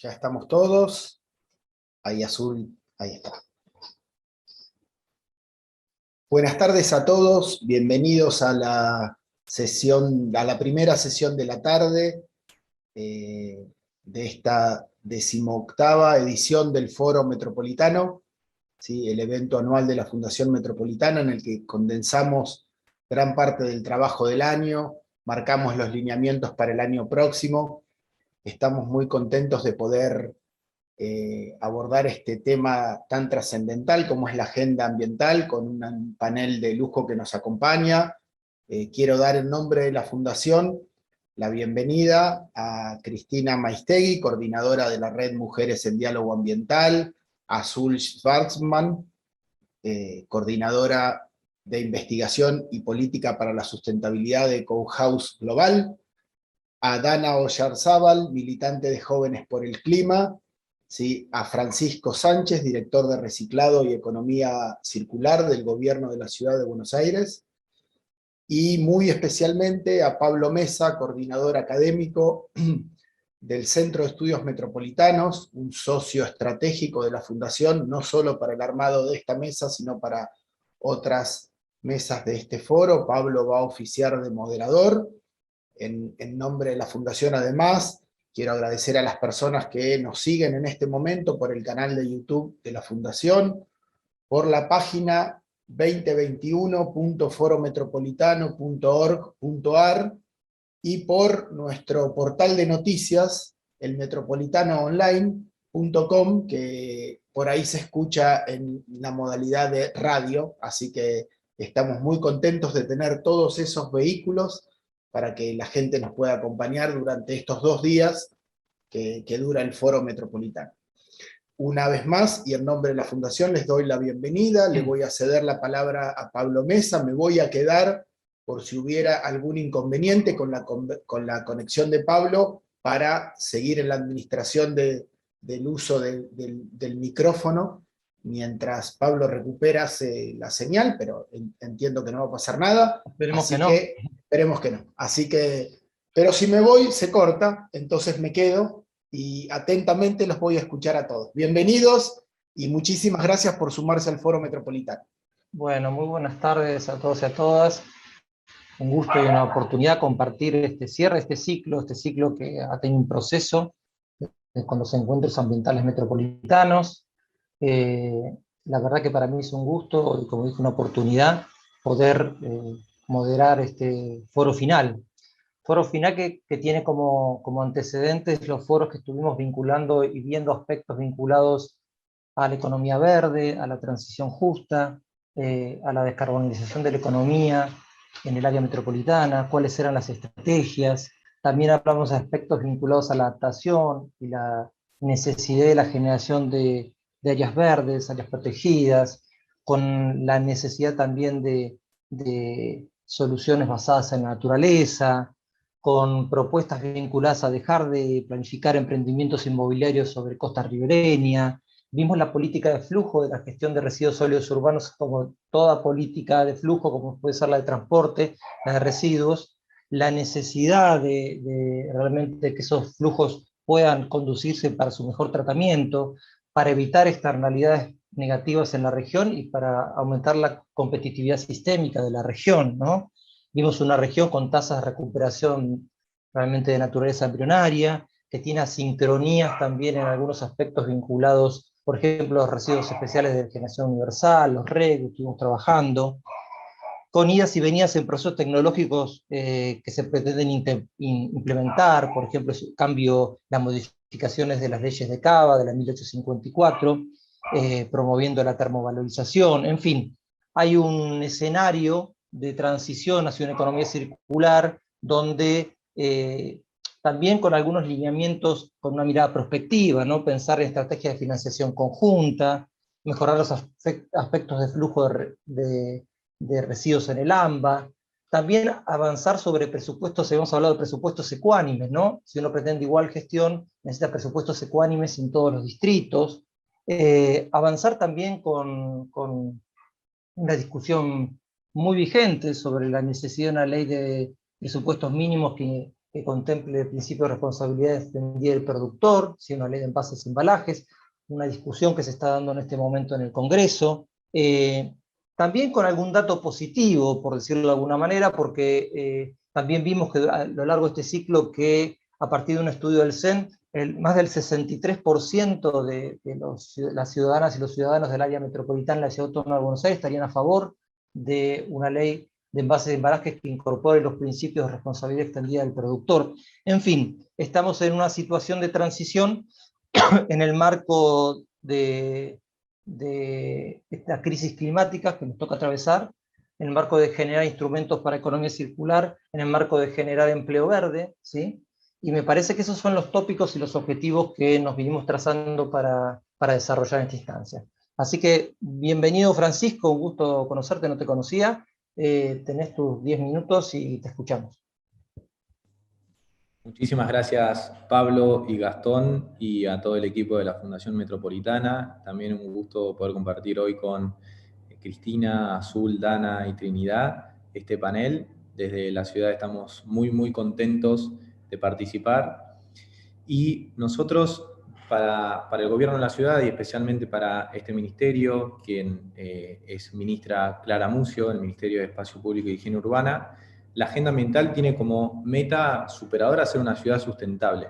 Ya estamos todos. Ahí azul, ahí está. Buenas tardes a todos, bienvenidos a la primera sesión de la tarde de esta 18ª edición del Foro Metropolitano, ¿sí? El evento anual de la Fundación Metropolitana en el que condensamos gran parte del trabajo del año, marcamos los lineamientos para el año próximo. Estamos muy contentos de poder abordar este tema tan trascendental como es la agenda ambiental, con un panel de lujo que nos acompaña. Quiero dar en nombre de la Fundación la bienvenida a Cristina Maistegui, coordinadora de la Red Mujeres en Diálogo Ambiental, a Azul Schwarzman, coordinadora de Investigación y Política para la Sustentabilidad de Cohouse Global, a Dana Oyarzábal, militante de Jóvenes por el Clima, ¿sí? A Francisco Sánchez, director de Reciclado y Economía Circular del Gobierno de la Ciudad de Buenos Aires, y muy especialmente a Pablo Mesa, coordinador académico del Centro de Estudios Metropolitanos, un socio estratégico de la Fundación, no solo para el armado de esta mesa, sino para otras mesas de este foro. Pablo va a oficiar de moderador. En nombre de la Fundación, además, quiero agradecer a las personas que nos siguen en este momento por el canal de YouTube de la Fundación, por la página 2021.forometropolitano.org.ar y por nuestro portal de noticias, el metropolitanoonline.com, que por ahí se escucha en la modalidad de radio, así que estamos muy contentos de tener todos esos vehículos para que la gente nos pueda acompañar durante estos 2 días que dura el Foro Metropolitano. Una vez más, y en nombre de la Fundación, les doy la bienvenida, le voy a ceder la palabra a Pablo Mesa, me voy a quedar por si hubiera algún inconveniente con la conexión de Pablo, para seguir en la administración del uso del micrófono, mientras Pablo recupera la señal, pero entiendo que no va a pasar nada. Esperemos así que no. que esperemos que no. Así que, pero si me voy, se corta, entonces me quedo, y atentamente los voy a escuchar a todos. Bienvenidos, y muchísimas gracias por sumarse al Foro Metropolitano. Bueno, muy buenas tardes a todos y a todas. Un gusto y una oportunidad compartir este cierre, este ciclo que ha tenido un proceso con los encuentros ambientales metropolitanos. La verdad que para mí es un gusto y, como dije, una oportunidad poder moderar este foro final. Foro final que tiene como antecedentes los foros que estuvimos vinculando y viendo aspectos vinculados a la economía verde, a la transición justa, a la descarbonización de la economía en el área metropolitana, cuáles eran las estrategias. También hablamos de aspectos vinculados a la adaptación y la necesidad de la generación de áreas verdes, áreas protegidas, con la necesidad también de soluciones basadas en la naturaleza, con propuestas vinculadas a dejar de planificar emprendimientos inmobiliarios sobre costa ribereña. Vimos la política de flujo de la gestión de residuos sólidos urbanos como toda política de flujo, como puede ser la de transporte, la de residuos, la necesidad de realmente que esos flujos puedan conducirse para su mejor tratamiento, para evitar externalidades negativas en la región y para aumentar la competitividad sistémica de la región, ¿no? Vimos una región con tasas de recuperación realmente de naturaleza embrionaria, que tiene asincronías también en algunos aspectos vinculados, por ejemplo, los residuos especiales de generación universal, los REG, que estuvimos trabajando, con idas y venidas en procesos tecnológicos que se pretenden implementar, por ejemplo, las modificaciones de las leyes de Cava, de la 1854, promoviendo la termovalorización, en fin, hay un escenario de transición hacia una economía circular donde también con algunos lineamientos, con una mirada prospectiva, ¿no? Pensar en estrategias de financiación conjunta, mejorar los aspectos de flujo de residuos en el AMBA, también avanzar sobre presupuestos. Hemos hablado de presupuestos ecuánimes, ¿no? Si uno pretende igual gestión, necesita presupuestos ecuánimes en todos los distritos. Avanzar también con una discusión muy vigente sobre la necesidad de una ley de presupuestos mínimos que que contemple el principio de responsabilidad extendida del productor, ¿sí? Una ley de envases y embalajes, una discusión que se está dando en este momento en el Congreso, también con algún dato positivo, por decirlo de alguna manera, porque también vimos que a lo largo de este ciclo que a partir de un estudio del CEN, más del 63% de las ciudadanas y los ciudadanos del área metropolitana de la Ciudad Autónoma de Buenos Aires estarían a favor de una ley de envases y embalajes que incorpore los principios de responsabilidad extendida del productor. En fin, estamos en una situación de transición en el marco de esta crisis climática que nos toca atravesar, en el marco de generar instrumentos para economía circular, en el marco de generar empleo verde, ¿sí? Y me parece que esos son los tópicos y los objetivos que nos vinimos trazando para desarrollar esta instancia. Así que, bienvenido Francisco, un gusto conocerte, no te conocía. Tenés tus 10 minutos y te escuchamos. Muchísimas gracias Pablo y Gastón y a todo el equipo de la Fundación Metropolitana. También un gusto poder compartir hoy con Cristina, Azul, Dana y Trinidad este panel. Desde la ciudad estamos muy contentos de participar. Y nosotros, para el gobierno de la ciudad y especialmente para este ministerio, quien es ministra Clara Mucio, el Ministerio de Espacio Público y Higiene Urbana, la agenda ambiental tiene como meta superadora ser una ciudad sustentable.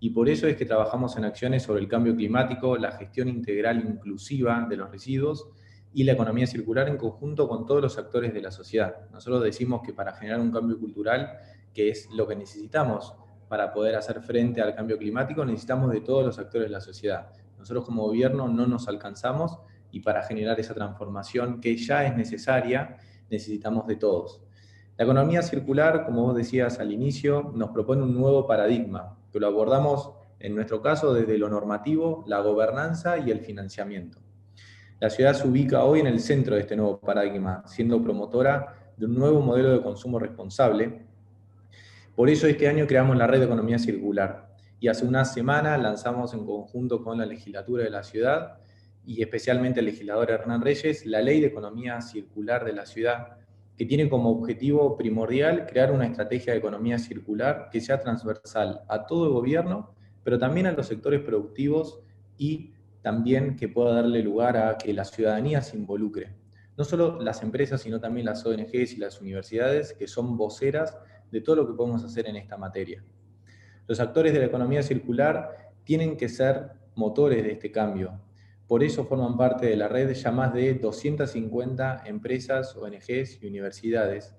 Y por eso es que trabajamos en acciones sobre el cambio climático, la gestión integral inclusiva de los residuos y la economía circular en conjunto con todos los actores de la sociedad. Nosotros decimos que para generar un cambio cultural, que es lo que necesitamos para poder hacer frente al cambio climático, necesitamos de todos los actores de la sociedad. Nosotros como gobierno no nos alcanzamos y para generar esa transformación que ya es necesaria, necesitamos de todos. La economía circular, como vos decías al inicio, nos propone un nuevo paradigma, que lo abordamos en nuestro caso desde lo normativo, la gobernanza y el financiamiento. La ciudad se ubica hoy en el centro de este nuevo paradigma, siendo promotora de un nuevo modelo de consumo responsable. Por eso este año creamos la Red de Economía Circular y hace una semana lanzamos en conjunto con la legislatura de la ciudad y especialmente el legislador Hernán Reyes, la Ley de Economía Circular de la ciudad, que tiene como objetivo primordial crear una estrategia de economía circular que sea transversal a todo el gobierno, pero también a los sectores productivos y también que pueda darle lugar a que la ciudadanía se involucre. No solo las empresas, sino también las ONGs y las universidades, que son voceras de todo lo que podemos hacer en esta materia. Los actores de la economía circular tienen que ser motores de este cambio. Por eso forman parte de la red ya más de 250 empresas, ONGs y universidades,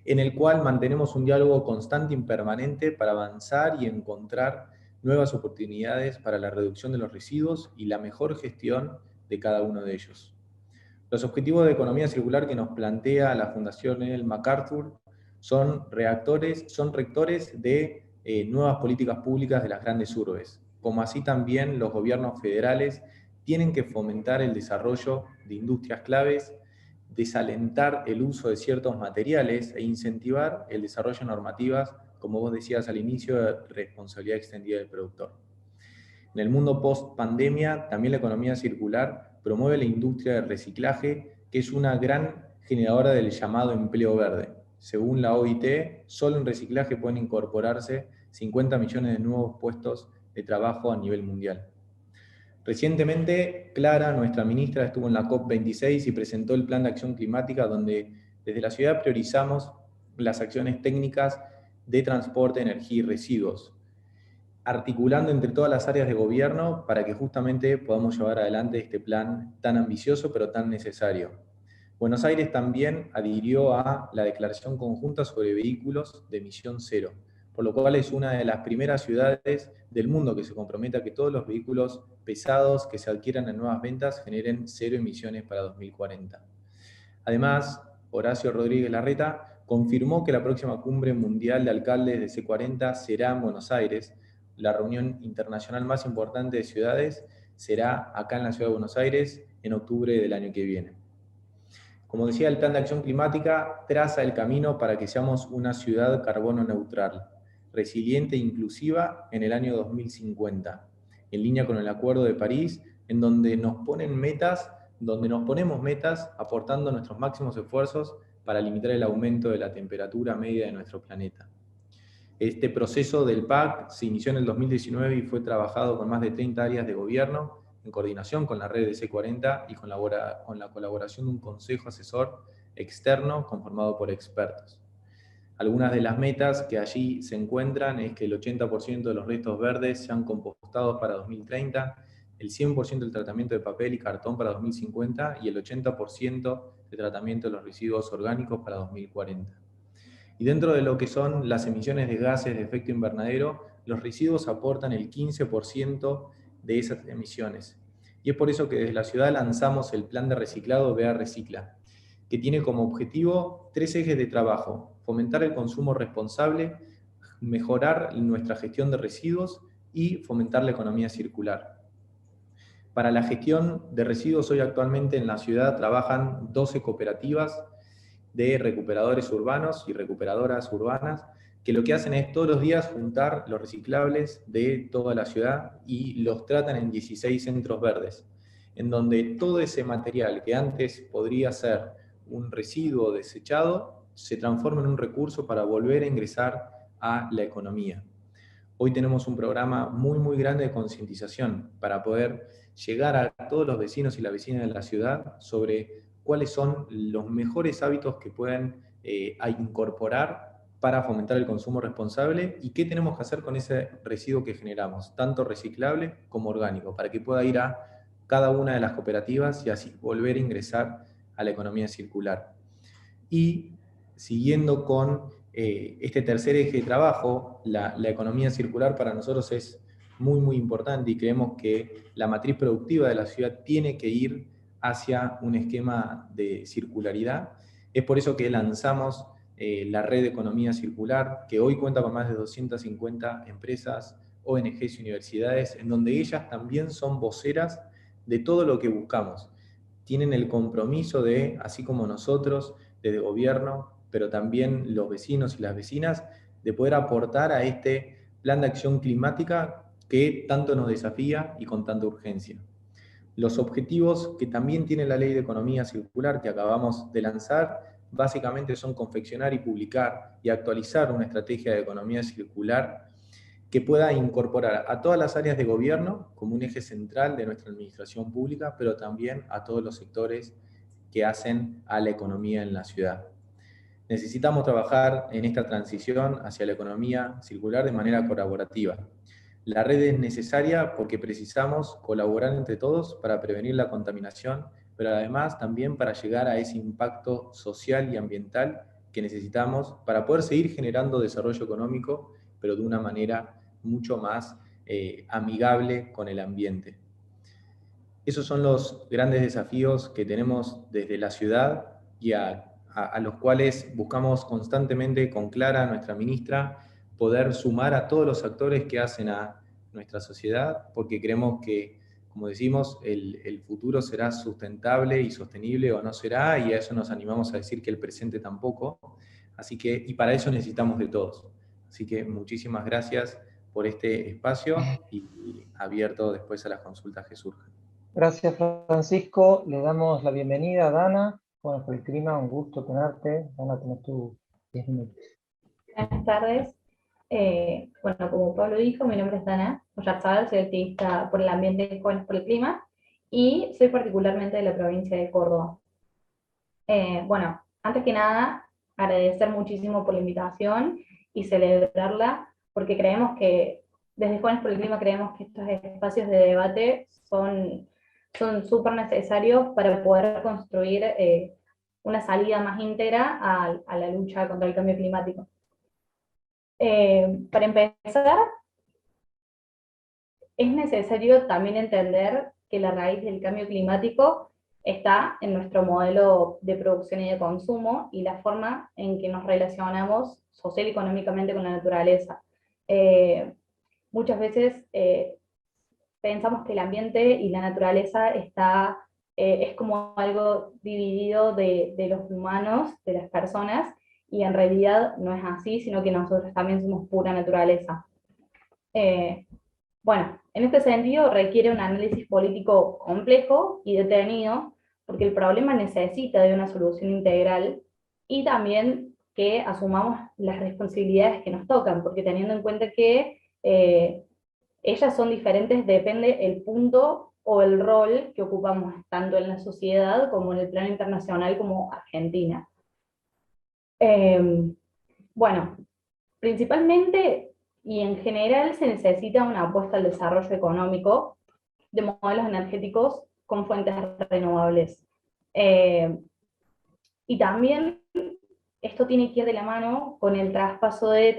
en el cual mantenemos un diálogo constante y permanente para avanzar y encontrar nuevas oportunidades para la reducción de los residuos y la mejor gestión de cada uno de ellos. Los objetivos de economía circular que nos plantea la Fundación Ellen MacArthur son rectores de nuevas políticas públicas de las grandes urbes, como así también los gobiernos federales tienen que fomentar el desarrollo de industrias claves, desalentar el uso de ciertos materiales e incentivar el desarrollo de normativas, como vos decías al inicio, de responsabilidad extendida del productor. En el mundo post-pandemia, también la economía circular promueve la industria del reciclaje, que es una gran generadora del llamado empleo verde. Según la OIT, solo en reciclaje pueden incorporarse 50 millones de nuevos puestos de trabajo a nivel mundial. Recientemente, Clara, nuestra ministra, estuvo en la COP26 y presentó el Plan de Acción Climática, donde desde la ciudad priorizamos las acciones técnicas de transporte, energía y residuos, articulando entre todas las áreas de gobierno para que justamente podamos llevar adelante este plan tan ambicioso pero tan necesario. Buenos Aires también adhirió a la Declaración Conjunta sobre Vehículos de Emisión Cero, por lo cual es una de las primeras ciudades del mundo que se compromete a que todos los vehículos pesados que se adquieran en nuevas ventas generen cero emisiones para 2040. Además, Horacio Rodríguez Larreta confirmó que la próxima cumbre mundial de alcaldes de C40 será en Buenos Aires. La reunión internacional más importante de ciudades será acá en la ciudad de Buenos Aires en octubre del año que viene. Como decía, el Plan de Acción Climática traza el camino para que seamos una ciudad carbono neutral, resiliente e inclusiva en el año 2050, en línea con el Acuerdo de París, en donde nos ponemos metas aportando nuestros máximos esfuerzos para limitar el aumento de la temperatura media de nuestro planeta. Este proceso del PAC se inició en el 2019 y fue trabajado con más de 30 áreas de gobierno, en coordinación con la red de C40 y con la colaboración de un consejo asesor externo conformado por expertos. Algunas de las metas que allí se encuentran es que el 80% de los restos verdes sean compostados para 2030, el 100% del tratamiento de papel y cartón para 2050 y el 80% de tratamiento de los residuos orgánicos para 2040. Y dentro de lo que son las emisiones de gases de efecto invernadero, los residuos aportan el 15% de esas emisiones. Y es por eso que desde la ciudad lanzamos el plan de reciclado BEA Recicla, que tiene como objetivo 3 ejes de trabajo: fomentar el consumo responsable, mejorar nuestra gestión de residuos y fomentar la economía circular. Para la gestión de residuos, hoy actualmente en la ciudad trabajan 12 cooperativas de recuperadores urbanos y recuperadoras urbanas, que lo que hacen es todos los días juntar los reciclables de toda la ciudad y los tratan en 16 centros verdes, en donde todo ese material que antes podría ser un residuo desechado, se transforma en un recurso para volver a ingresar a la economía. Hoy tenemos un programa muy grande de concientización para poder llegar a todos los vecinos y las vecinas de la ciudad sobre cuáles son los mejores hábitos que pueden incorporar para fomentar el consumo responsable y qué tenemos que hacer con ese residuo que generamos, tanto reciclable como orgánico, para que pueda ir a cada una de las cooperativas y así volver a ingresar a la economía circular. Y siguiendo con este tercer eje de trabajo, la economía circular para nosotros es muy importante y creemos que la matriz productiva de la ciudad tiene que ir hacia un esquema de circularidad. Es por eso que lanzamos la red de economía circular, que hoy cuenta con más de 250 empresas, ONGs y universidades, en donde ellas también son voceras de todo lo que buscamos. Tienen el compromiso de, así como nosotros, desde gobierno, pero también los vecinos y las vecinas, de poder aportar a este plan de acción climática que tanto nos desafía y con tanta urgencia. Los objetivos que también tiene la Ley de Economía Circular que acabamos de lanzar, básicamente son confeccionar y publicar y actualizar una estrategia de economía circular que pueda incorporar a todas las áreas de gobierno como un eje central de nuestra administración pública, pero también a todos los sectores que hacen a la economía en la ciudad. Necesitamos trabajar en esta transición hacia la economía circular de manera colaborativa. La red es necesaria porque precisamos colaborar entre todos para prevenir la contaminación, pero además también para llegar a ese impacto social y ambiental que necesitamos para poder seguir generando desarrollo económico, pero de una manera mucho más amigable con el ambiente. Esos son los grandes desafíos que tenemos desde la ciudad y a los cuales buscamos constantemente con Clara, nuestra ministra, poder sumar a todos los actores que hacen a nuestra sociedad, porque creemos que, como decimos, el futuro será sustentable y sostenible o no será, y a eso nos animamos a decir que el presente tampoco. Así que, y para eso necesitamos de todos. Así que muchísimas gracias por este espacio y abierto después a las consultas que surjan. Gracias, Francisco. Le damos la bienvenida a Dana. Bueno, por el clima, un gusto tenerte. Dana, tenés tus 10 minutos. Buenas tardes. Bueno, como Pablo dijo, mi nombre es Dana Oyarzabal, soy activista por el ambiente y jóvenes por el clima, y soy particularmente de la provincia de Córdoba. Bueno, antes que nada, agradecer muchísimo por la invitación y celebrarla, porque creemos que, desde Jóvenes por el Clima, creemos que estos espacios de debate son súper necesarios para poder construir una salida más íntegra a la lucha contra el cambio climático. Para empezar, es necesario también entender que la raíz del cambio climático está en nuestro modelo de producción y de consumo y la forma en que nos relacionamos social y económicamente con la naturaleza. Muchas veces pensamos que el ambiente y la naturaleza es como algo dividido de los humanos, de las personas, y en realidad no es así, sino que nosotros también somos pura naturaleza. Bueno, en este sentido requiere un análisis político complejo y detenido, porque el problema necesita de una solución integral, y también que asumamos las responsabilidades que nos tocan, porque teniendo en cuenta que ellas son diferentes, depende el punto o el rol que ocupamos tanto en la sociedad como en el plano internacional como Argentina. Bueno, principalmente y en general se necesita una apuesta al desarrollo económico de modelos energéticos con fuentes renovables. Y también esto tiene que ir de la mano con el traspaso de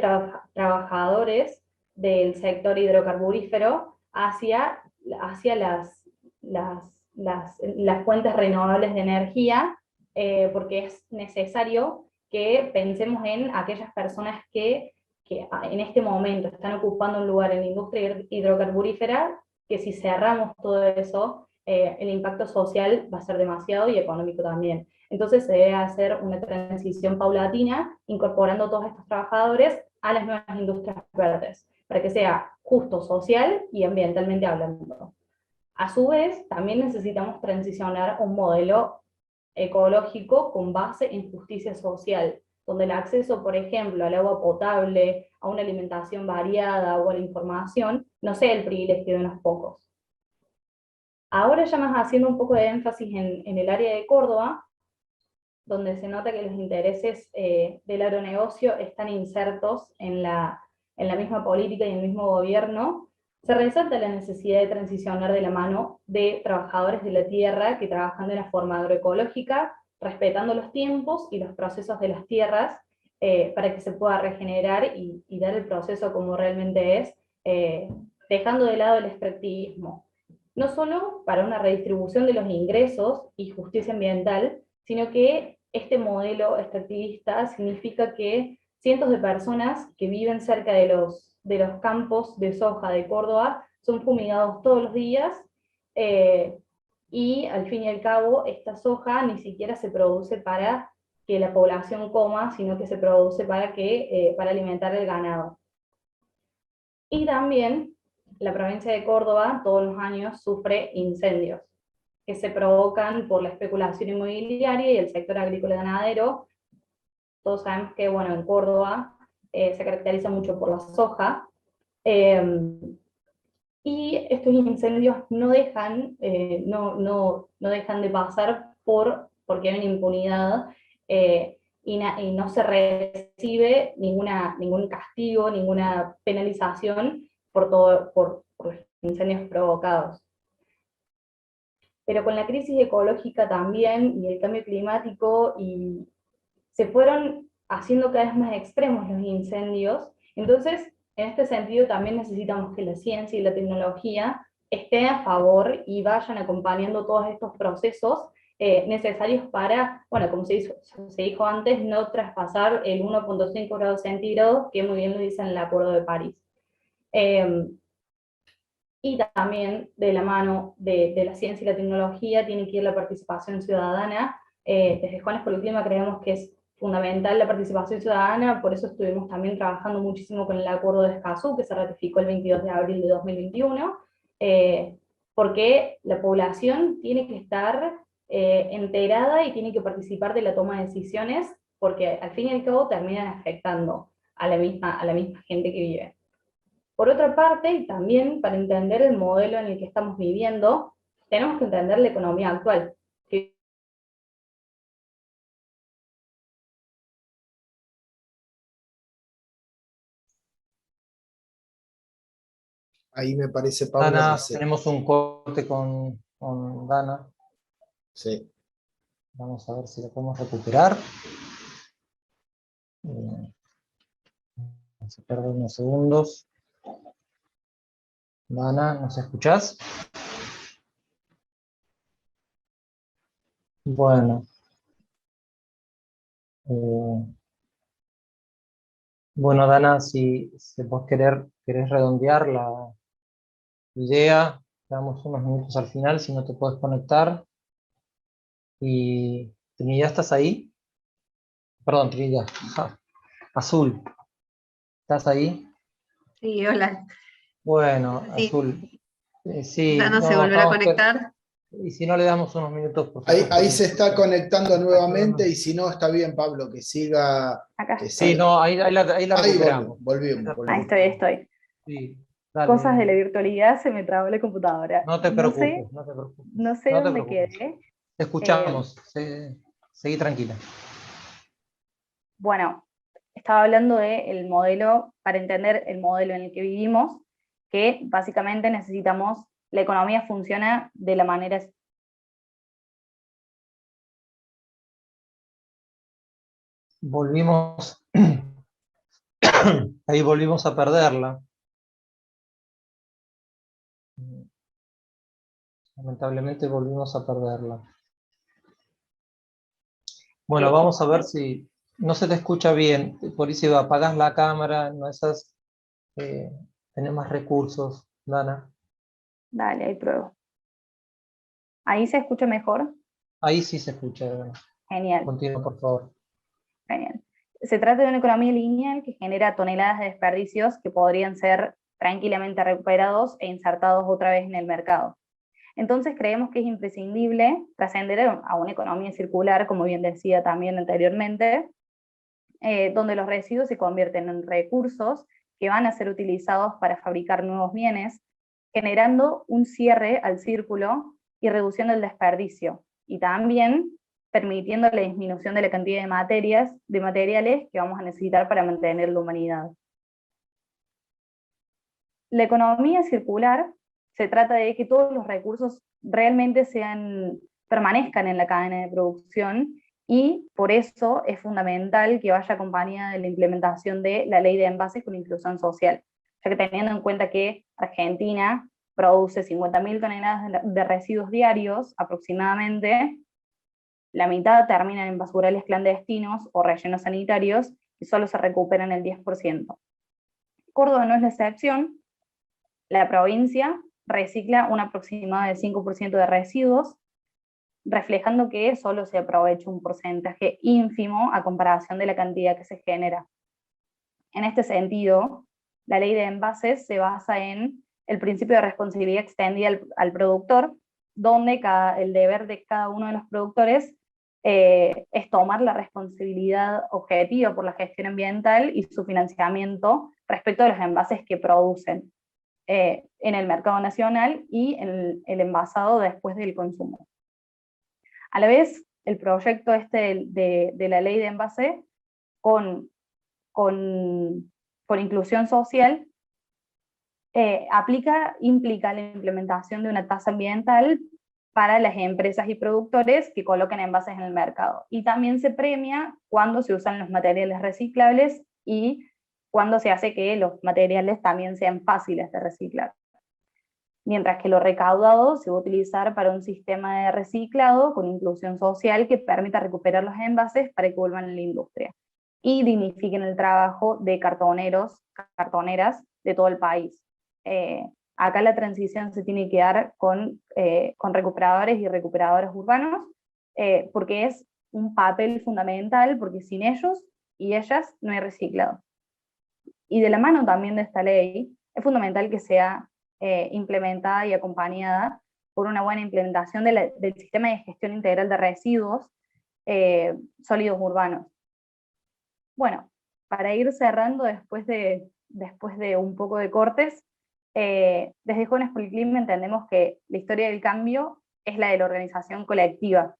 trabajadores del sector hidrocarburífero hacia las fuentes renovables de energía, porque es necesario que pensemos en aquellas personas que en este momento están ocupando un lugar en la industria hidrocarburífera, que si cerramos todo eso, el impacto social va a ser demasiado y económico también. Entonces se debe hacer una transición paulatina, incorporando todos estos trabajadores a las nuevas industrias verdes, para que sea justo social y ambientalmente hablando. A su vez, también necesitamos transicionar un modelo ecológico con base en justicia social, donde el acceso, por ejemplo, al agua potable, a una alimentación variada o a la información, no sea el privilegio de unos pocos. Ahora ya más haciendo un poco de énfasis en el área de Córdoba, donde se nota que los intereses del agronegocio están insertos en la misma política y en el mismo gobierno, se resalta la necesidad de transicionar de la mano de trabajadores de la tierra que trabajan de una forma agroecológica, respetando los tiempos y los procesos de las tierras, para que se pueda regenerar y dar el proceso como realmente es, dejando de lado el extractivismo. No solo para una redistribución de los ingresos y justicia ambiental, sino que este modelo extractivista significa que cientos de personas que viven cerca de los campos de soja de Córdoba son fumigados todos los días, y al fin y al cabo esta soja ni siquiera se produce para que la población coma, sino que se produce para alimentar el ganado. Y también la provincia de Córdoba todos los años sufre incendios que se provocan por la especulación inmobiliaria y el sector agrícola y ganadero. Todos sabemos que, bueno, en Córdoba se caracteriza mucho por la soja, y estos incendios no dejan de pasar porque hay una impunidad, y no se recibe ningún castigo, ninguna penalización por los incendios provocados. Pero con la crisis ecológica también, y el cambio climático, y se fueron haciendo cada vez más extremos los incendios. Entonces, en este sentido también necesitamos que la ciencia y la tecnología estén a favor y vayan acompañando todos estos procesos necesarios para, bueno, como se dijo antes, no traspasar el 1,5 grados centígrados, que muy bien lo dice en el Acuerdo de París. Y también de la mano de la ciencia y la tecnología tiene que ir la participación ciudadana. Desde Jóvenes por el Clima creemos que es fundamental la participación ciudadana, por eso estuvimos también trabajando muchísimo con el Acuerdo de Escazú, que se ratificó el 22 de abril de 2021, porque la población tiene que estar enterada y tiene que participar de la toma de decisiones, porque al fin y al cabo terminan afectando a la misma gente que vive. Por otra parte, y también para entender el modelo en el que estamos viviendo, tenemos que entender la economía actual. Ahí me parece, Pablo, Dana, que tenemos un corte con Dana. sí. Vamos a ver si lo podemos recuperar. Se pierde unos segundos. Dana, ¿nos escuchás? Bueno. Bueno, Dana, si vos querés redondear la idea, damos unos minutos al final, si no te puedes conectar. Y Trinidad, ¿estás ahí? Perdón, Trinidad. Azul, ¿estás ahí? Sí, hola. Bueno, Sí. Azul. Sí, Dana se no, volverá a conectar. Y si no le damos unos minutos, por Ahí, supuesto. ahí se está conectando nuevamente y si no, está bien, Pablo, que siga. Acá. Sí, no, ahí la Ahí recuperamos. volvimos. Ahí estoy. Sí, dale. Cosas de la virtualidad, se me trabó la computadora. No te preocupes, no te preocupes. No sé No te dónde preocupes. quedé. Te escuchamos, seguí tranquila. Bueno, estaba hablando del modelo, para entender el modelo en el que vivimos, que básicamente necesitamos, la economía funciona de la manera... Volvimos, ahí volvimos a perderla. Lamentablemente volvimos a perderla. Bueno, vamos a ver si no se te escucha bien. Por ahí si apagás la cámara, no esas, tenés más recursos, Dana. Dale, ahí pruebo. ¿Ahí se escucha mejor? Ahí sí se escucha, Dana. Genial. Continúa, por favor. Genial. Se trata de una economía lineal que genera toneladas de desperdicios que podrían ser tranquilamente recuperados e insertados otra vez en el mercado. Entonces creemos que es imprescindible trascender a una economía circular, como bien decía también anteriormente, donde los residuos se convierten en recursos que van a ser utilizados para fabricar nuevos bienes, generando un cierre al círculo y reduciendo el desperdicio, y también permitiendo la disminución de la cantidad de materiales que vamos a necesitar para mantener la humanidad. La economía circular se trata de que todos los recursos realmente permanezcan en la cadena de producción, y por eso es fundamental que vaya acompañada de la implementación de la ley de envases con inclusión social, ya que teniendo en cuenta que Argentina produce 50.000 toneladas de residuos diarios aproximadamente, la mitad terminan en basurales clandestinos o rellenos sanitarios y solo se recuperan el 10%. Córdoba no es la excepción. La provincia recicla un aproximado del 5% de residuos, reflejando que solo se aprovecha un porcentaje ínfimo a comparación de la cantidad que se genera. En este sentido, la ley de envases se basa en el principio de responsabilidad extendida al productor, donde el deber de cada uno de los productores es tomar la responsabilidad objetiva por la gestión ambiental y su financiamiento respecto a los envases que producen en el mercado nacional y en el envasado después del consumo. A la vez, el proyecto de la ley de envase con inclusión social implica la implementación de una tasa ambiental para las empresas y productores que coloquen envases en el mercado. Y también se premia cuando se usan los materiales reciclables y cuando se hace que los materiales también sean fáciles de reciclar. Mientras que lo recaudado se va a utilizar para un sistema de reciclado con inclusión social que permita recuperar los envases para que vuelvan a la industria y dignifiquen el trabajo de cartoneros, cartoneras de todo el país. Acá la transición se tiene que dar con recuperadores y recuperadoras urbanos, porque es un papel fundamental, porque sin ellos y ellas no hay reciclado. Y de la mano también de esta ley, es fundamental que sea implementada y acompañada por una buena implementación del sistema de gestión integral de residuos sólidos urbanos. Bueno, para ir cerrando después de un poco de cortes, desde Jóvenes por el Clima entendemos que la historia del cambio es la de la organización colectiva.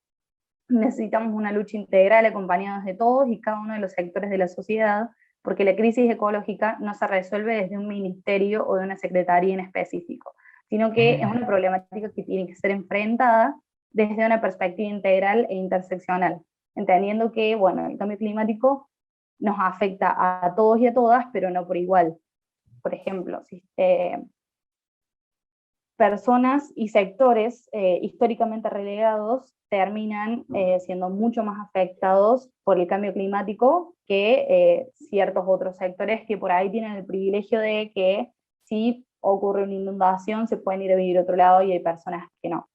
Necesitamos una lucha integral acompañados de todos y cada uno de los sectores de la sociedad, porque la crisis ecológica no se resuelve desde un ministerio o de una secretaría en específico, sino que es una problemática que tiene que ser enfrentada desde una perspectiva integral e interseccional, entendiendo que, bueno, el cambio climático nos afecta a todos y a todas, pero no por igual. Por ejemplo, personas y sectores históricamente relegados terminan siendo mucho más afectados por el cambio climático que ciertos otros sectores que por ahí tienen el privilegio de que si ocurre una inundación se pueden ir a vivir a otro lado y hay personas que no.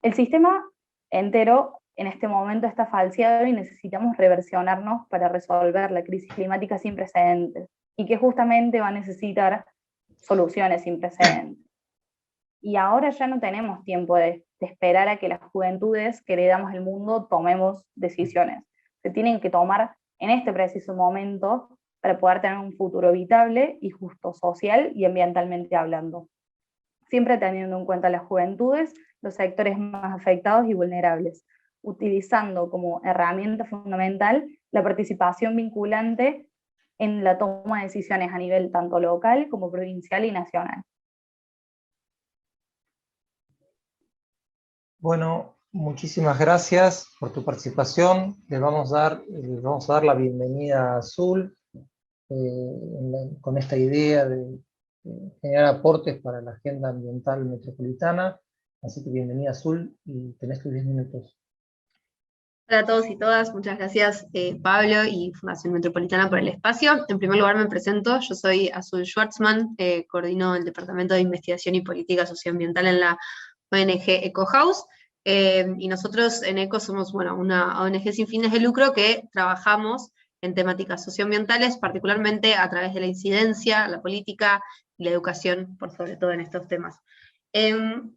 El sistema entero en este momento está falseado y necesitamos reversionarnos para resolver la crisis climática sin precedentes, y que justamente va a necesitar soluciones sin precedentes. y ahora ya no tenemos tiempo de esperar a que las juventudes que heredamos el mundo tomemos decisiones. Se tienen que tomar en este preciso momento para poder tener un futuro habitable y justo social y ambientalmente hablando. Siempre teniendo en cuenta las juventudes, los sectores más afectados y vulnerables, utilizando como herramienta fundamental la participación vinculante en la toma de decisiones a nivel tanto local como provincial y nacional. Bueno, muchísimas gracias por tu participación. Les vamos a dar la bienvenida a Azul con esta idea de generar aportes para la agenda ambiental metropolitana. Así que bienvenida Azul y tenés tus 10 minutos. Hola a todos y todas, muchas gracias Pablo y Fundación Metropolitana por el espacio. En primer lugar me presento, yo soy Azul Schwartzman, coordino el Departamento de Investigación y Política Socioambiental en la ONG EcoHouse, y nosotros en ECO somos una ONG sin fines de lucro que trabajamos en temáticas socioambientales, particularmente a través de la incidencia, la política y la educación, por sobre todo en estos temas.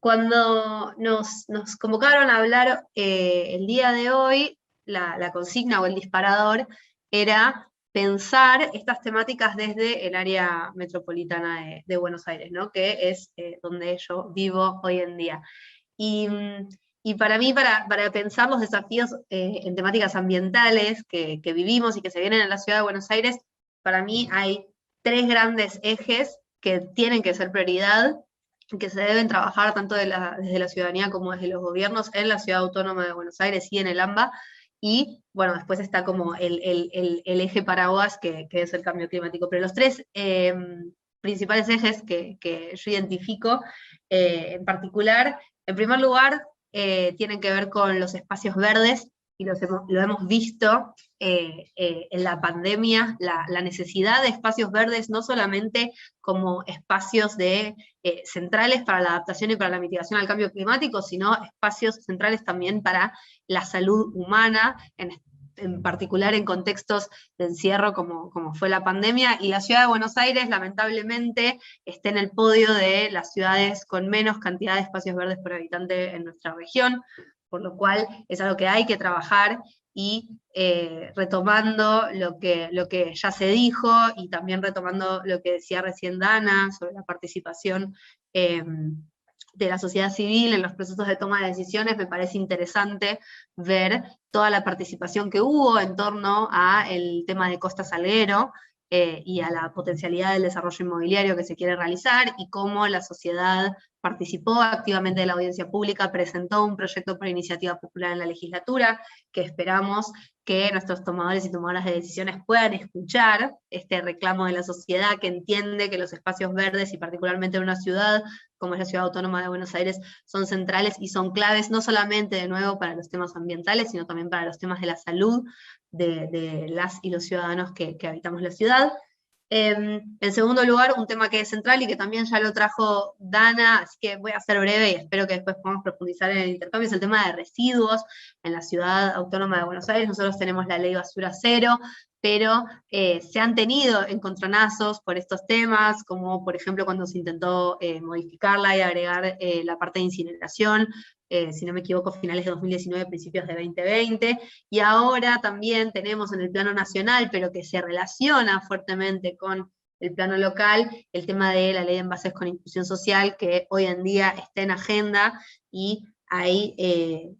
Cuando nos convocaron a hablar el día de hoy, la consigna o el disparador era pensar estas temáticas desde el área metropolitana de Buenos Aires, ¿no? Que es donde yo vivo hoy en día. Y para mí, para pensar los desafíos en temáticas ambientales que vivimos y que se vienen en la ciudad de Buenos Aires, para mí hay 3 grandes ejes que tienen que ser prioridad, que se deben trabajar tanto desde la ciudadanía como desde los gobiernos en la Ciudad Autónoma de Buenos Aires y en el AMBA, y bueno, después está como el eje paraguas que es el cambio climático. Pero los 3 principales ejes que yo identifico en particular, en primer lugar, tienen que ver con los espacios verdes, y lo hemos visto en la pandemia, la necesidad de espacios verdes, no solamente como espacios centrales para la adaptación y para la mitigación al cambio climático, sino espacios centrales también para la salud humana, en particular en contextos de encierro como fue la pandemia, y la ciudad de Buenos Aires lamentablemente está en el podio de las ciudades con menos cantidad de espacios verdes por habitante en nuestra región, por lo cual es algo que hay que trabajar, y retomando lo que ya se dijo, y también retomando lo que decía recién Dana sobre la participación de la sociedad civil en los procesos de toma de decisiones, me parece interesante ver toda la participación que hubo en torno al tema de Costa Salguero, y a la potencialidad del desarrollo inmobiliario que se quiere realizar, y cómo la sociedad participó activamente de la audiencia pública, presentó un proyecto por iniciativa popular en la legislatura, que esperamos que nuestros tomadores y tomadoras de decisiones puedan escuchar este reclamo de la sociedad, que entiende que los espacios verdes, y particularmente en una ciudad como es la Ciudad Autónoma de Buenos Aires, son centrales y son claves, no solamente de nuevo para los temas ambientales, sino también para los temas de la salud de las y los ciudadanos que habitamos la ciudad. En segundo lugar, un tema que es central y que también ya lo trajo Dana, así que voy a ser breve y espero que después podamos profundizar en el intercambio, es el tema de residuos en la Ciudad Autónoma de Buenos Aires. Nosotros tenemos la ley basura cero, pero se han tenido encontronazos por estos temas, como por ejemplo cuando se intentó modificarla y agregar la parte de incineración, si no me equivoco, finales de 2019, principios de 2020, y ahora también tenemos en el plano nacional, pero que se relaciona fuertemente con el plano local, el tema de la ley de envases con inclusión social, que hoy en día está en agenda, y hay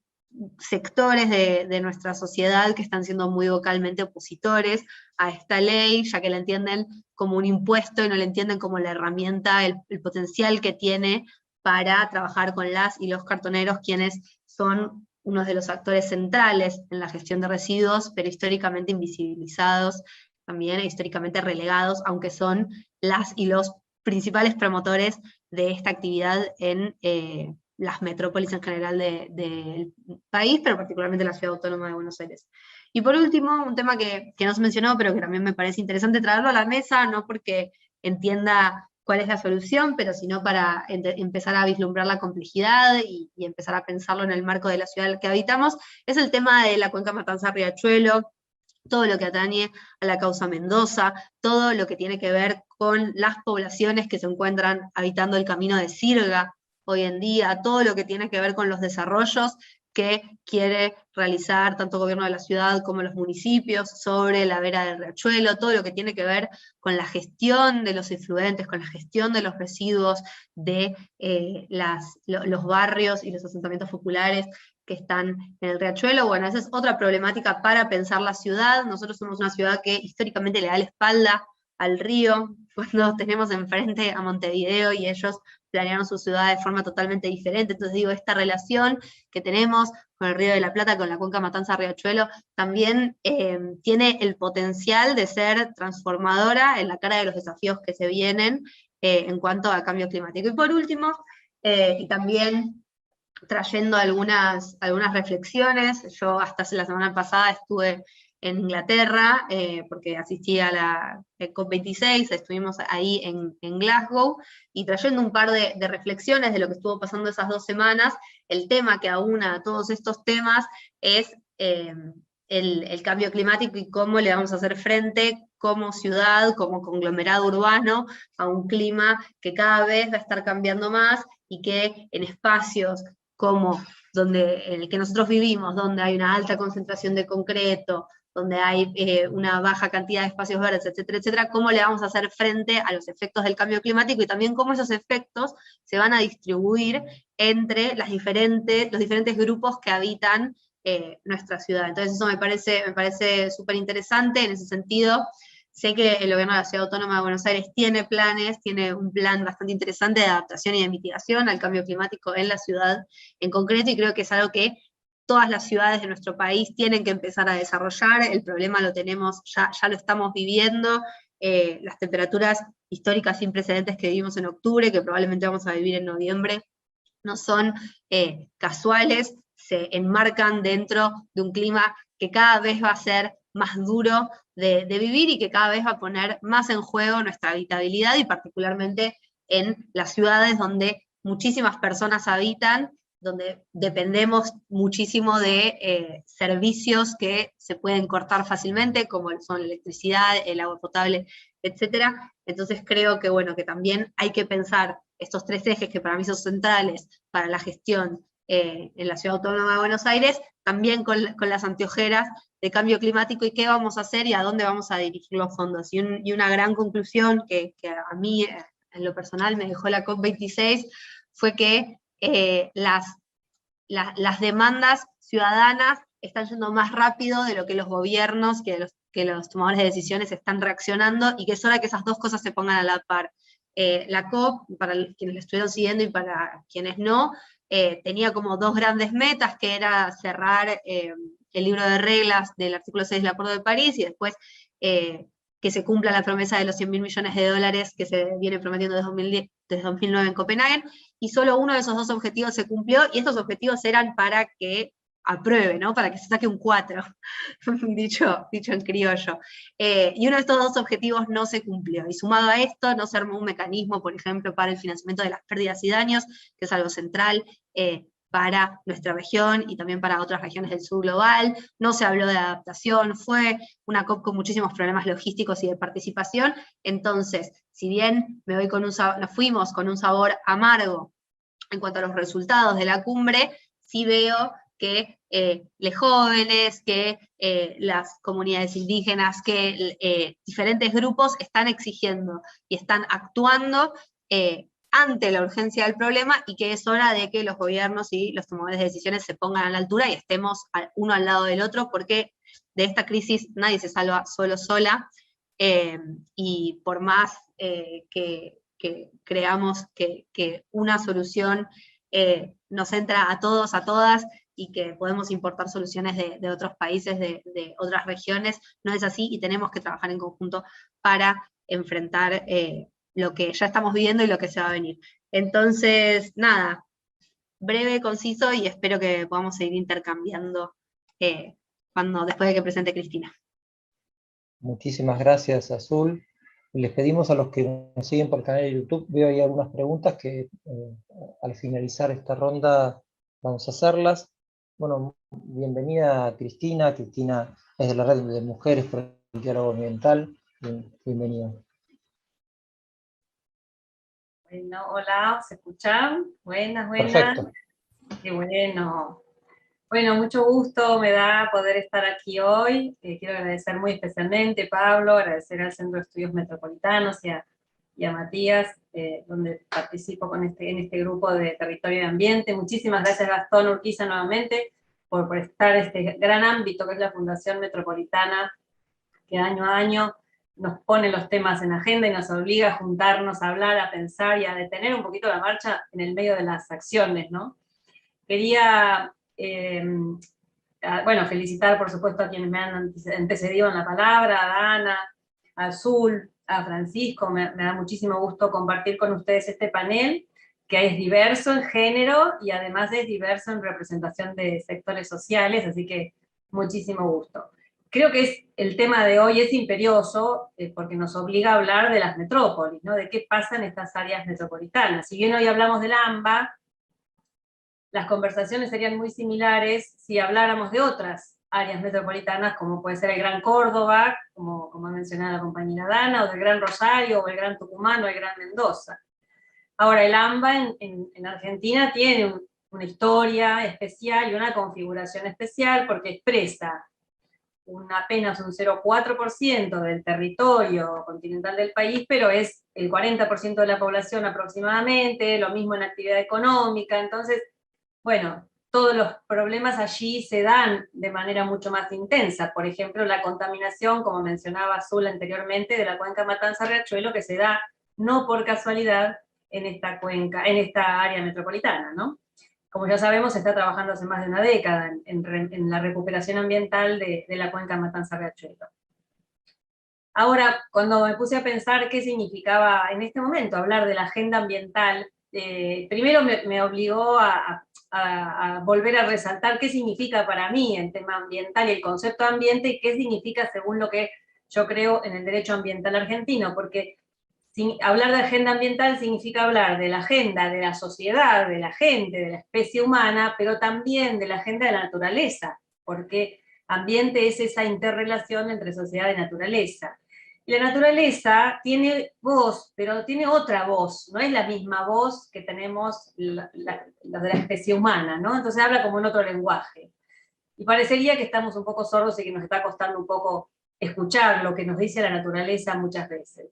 sectores de nuestra sociedad que están siendo muy vocalmente opositores a esta ley, ya que la entienden como un impuesto y no la entienden como la herramienta, el potencial que tiene para trabajar con las y los cartoneros, quienes son unos de los actores centrales en la gestión de residuos, pero históricamente invisibilizados, también históricamente relegados, aunque son las y los principales promotores de esta actividad en las metrópolis en general del país, pero particularmente la Ciudad Autónoma de Buenos Aires. Y por último, un tema que no se mencionó, pero que también me parece interesante traerlo a la mesa, no porque entienda cuál es la solución, pero sino para empezar a vislumbrar la complejidad y empezar a pensarlo en el marco de la ciudad en la que habitamos, es el tema de la cuenca Matanza-Riachuelo, todo lo que atañe a la causa Mendoza, todo lo que tiene que ver con las poblaciones que se encuentran habitando el camino de Sirga, hoy en día, todo lo que tiene que ver con los desarrollos que quiere realizar tanto el gobierno de la ciudad como los municipios sobre la vera del riachuelo, todo lo que tiene que ver con la gestión de los efluentes, con la gestión de los residuos de los barrios y los asentamientos populares que están en el riachuelo. Bueno, esa es otra problemática para pensar la ciudad. Nosotros somos una ciudad que históricamente le da la espalda al río, cuando tenemos enfrente a Montevideo y ellos planearon su ciudad de forma totalmente diferente. Entonces digo, esta relación que tenemos con el Río de la Plata, con la cuenca Matanza-Riachuelo, también tiene el potencial de ser transformadora en la cara de los desafíos que se vienen en cuanto al cambio climático. Y por último, y también trayendo algunas reflexiones, yo hasta la semana pasada estuve en Inglaterra, porque asistí a la COP26, estuvimos ahí en Glasgow, y trayendo un par de reflexiones de lo que estuvo pasando esas 2 semanas. El tema que aúna a todos estos temas es el cambio climático y cómo le vamos a hacer frente como ciudad, como conglomerado urbano, a un clima que cada vez va a estar cambiando más, y que en espacios como en el que nosotros vivimos, donde hay una alta concentración de concreto, donde hay una baja cantidad de espacios verdes, etcétera, etcétera, cómo le vamos a hacer frente a los efectos del cambio climático, y también cómo esos efectos se van a distribuir entre los diferentes grupos que habitan nuestra ciudad. Entonces eso me parece súper interesante. En ese sentido, sé que el gobierno de la Ciudad Autónoma de Buenos Aires tiene un plan bastante interesante de adaptación y de mitigación al cambio climático en la ciudad en concreto, y creo que es algo que todas las ciudades de nuestro país tienen que empezar a desarrollar. El problema lo tenemos, ya lo estamos viviendo, las temperaturas históricas sin precedentes que vivimos en octubre, que probablemente vamos a vivir en noviembre, no son casuales, se enmarcan dentro de un clima que cada vez va a ser más duro de vivir, y que cada vez va a poner más en juego nuestra habitabilidad, y particularmente en las ciudades donde muchísimas personas habitan, donde dependemos muchísimo de servicios que se pueden cortar fácilmente, como son la electricidad, el agua potable, etc. Entonces creo que, bueno, que también hay que pensar estos 3 ejes que para mí son centrales para la gestión en la Ciudad Autónoma de Buenos Aires, también con las anteojeras de cambio climático, y qué vamos a hacer y a dónde vamos a dirigir los fondos. Y una gran conclusión que a mí, en lo personal, me dejó la COP26, fue que las demandas ciudadanas están yendo más rápido de lo que los gobiernos, que los tomadores de decisiones están reaccionando, y que es hora que esas 2 cosas se pongan a la par. La COP, para quienes la estuvieron siguiendo y para quienes no, tenía como 2 grandes metas, que era cerrar el libro de reglas del artículo 6 del Acuerdo de París, y después que se cumpla la promesa de los $100.000 millones que se viene prometiendo desde 2009 en Copenhague, y solo uno de esos 2 objetivos se cumplió, y estos objetivos eran para que apruebe, ¿no? Para que se saque un 4, dicho en criollo. Y uno de estos 2 objetivos no se cumplió, y sumado a esto, no se armó un mecanismo, por ejemplo, para el financiamiento de las pérdidas y daños, que es algo central para nuestra región y también para otras regiones del sur global. No se habló de adaptación, fue una COP con muchísimos problemas logísticos y de participación. Entonces, si bien nos fuimos con un sabor amargo en cuanto a los resultados de la cumbre, sí veo que los jóvenes, que las comunidades indígenas, que diferentes grupos están exigiendo y están actuando ante la urgencia del problema, y que es hora de que los gobiernos y los tomadores de decisiones se pongan a la altura y estemos uno al lado del otro, porque de esta crisis nadie se salva sola, y por más que creamos que una solución nos entra a todos, a todas, y que podemos importar soluciones de otros países, de otras regiones, no es así, y tenemos que trabajar en conjunto para enfrentar lo que ya estamos viviendo y lo que se va a venir. Entonces, nada, breve, conciso, y espero que podamos seguir intercambiando después de que presente Cristina. Muchísimas gracias, Azul. Les pedimos a los que nos siguen por el canal de YouTube, veo ahí algunas preguntas que al finalizar esta ronda vamos a hacerlas. Bueno, bienvenida Cristina. Cristina es de la Red de Mujeres por el Diálogo Ambiental. Bienvenida. Bueno, hola, ¿se escuchan? Buenas, buenas. Perfecto. Qué bueno. Bueno, mucho gusto me da poder estar aquí hoy. Quiero agradecer muy especialmente, Pablo, agradecer al Centro de Estudios Metropolitanos y a Matías, donde participo en este grupo de Territorio y Ambiente. Muchísimas gracias, Gastón Urquiza, nuevamente, por estar en este gran ámbito que es la Fundación Metropolitana, que año a año nos pone los temas en agenda y nos obliga a juntarnos, a hablar, a pensar y a detener un poquito la marcha en el medio de las acciones, ¿no? Quería, bueno, felicitar por supuesto a quienes me han antecedido en la palabra, a Dana, a Azul, a Francisco, me da muchísimo gusto compartir con ustedes este panel, que es diverso en género y además es diverso en representación de sectores sociales, así que muchísimo gusto. Creo que el tema de hoy es imperioso porque nos obliga a hablar de las metrópolis, ¿no? De qué pasa en estas áreas metropolitanas. Si bien hoy hablamos del AMBA, las conversaciones serían muy similares si habláramos de otras áreas metropolitanas, como puede ser el Gran Córdoba, como ha mencionado la compañera Dana, o del Gran Rosario, o el Gran Tucumán, o el Gran Mendoza. Ahora, el AMBA en Argentina tiene una historia especial y una configuración especial porque expresa apenas un 0,4% del territorio continental del país, pero es el 40% de la población aproximadamente, lo mismo en actividad económica, entonces, bueno, todos los problemas allí se dan de manera mucho más intensa. Por ejemplo, la contaminación, como mencionaba Azul anteriormente, de la cuenca Matanza-Riachuelo, que se da no por casualidad en esta cuenca, en esta área metropolitana, ¿no? Como ya sabemos, se está trabajando hace más de una década en la recuperación ambiental de la cuenca Matanza-Riachuelo. Ahora, cuando me puse a pensar qué significaba en este momento hablar de la agenda ambiental, primero me obligó a volver a resaltar qué significa para mí el tema ambiental y el concepto de ambiente, y qué significa según lo que yo creo en el derecho ambiental argentino, porque hablar de agenda ambiental significa hablar de la agenda de la sociedad, de la gente, de la especie humana, pero también de la agenda de la naturaleza, porque ambiente es esa interrelación entre sociedad y naturaleza. Y la naturaleza tiene voz, pero tiene otra voz, no es la misma voz que tenemos los de la especie humana, ¿no? Entonces habla como en otro lenguaje. Y parecería que estamos un poco sordos y que nos está costando un poco escuchar lo que nos dice la naturaleza muchas veces.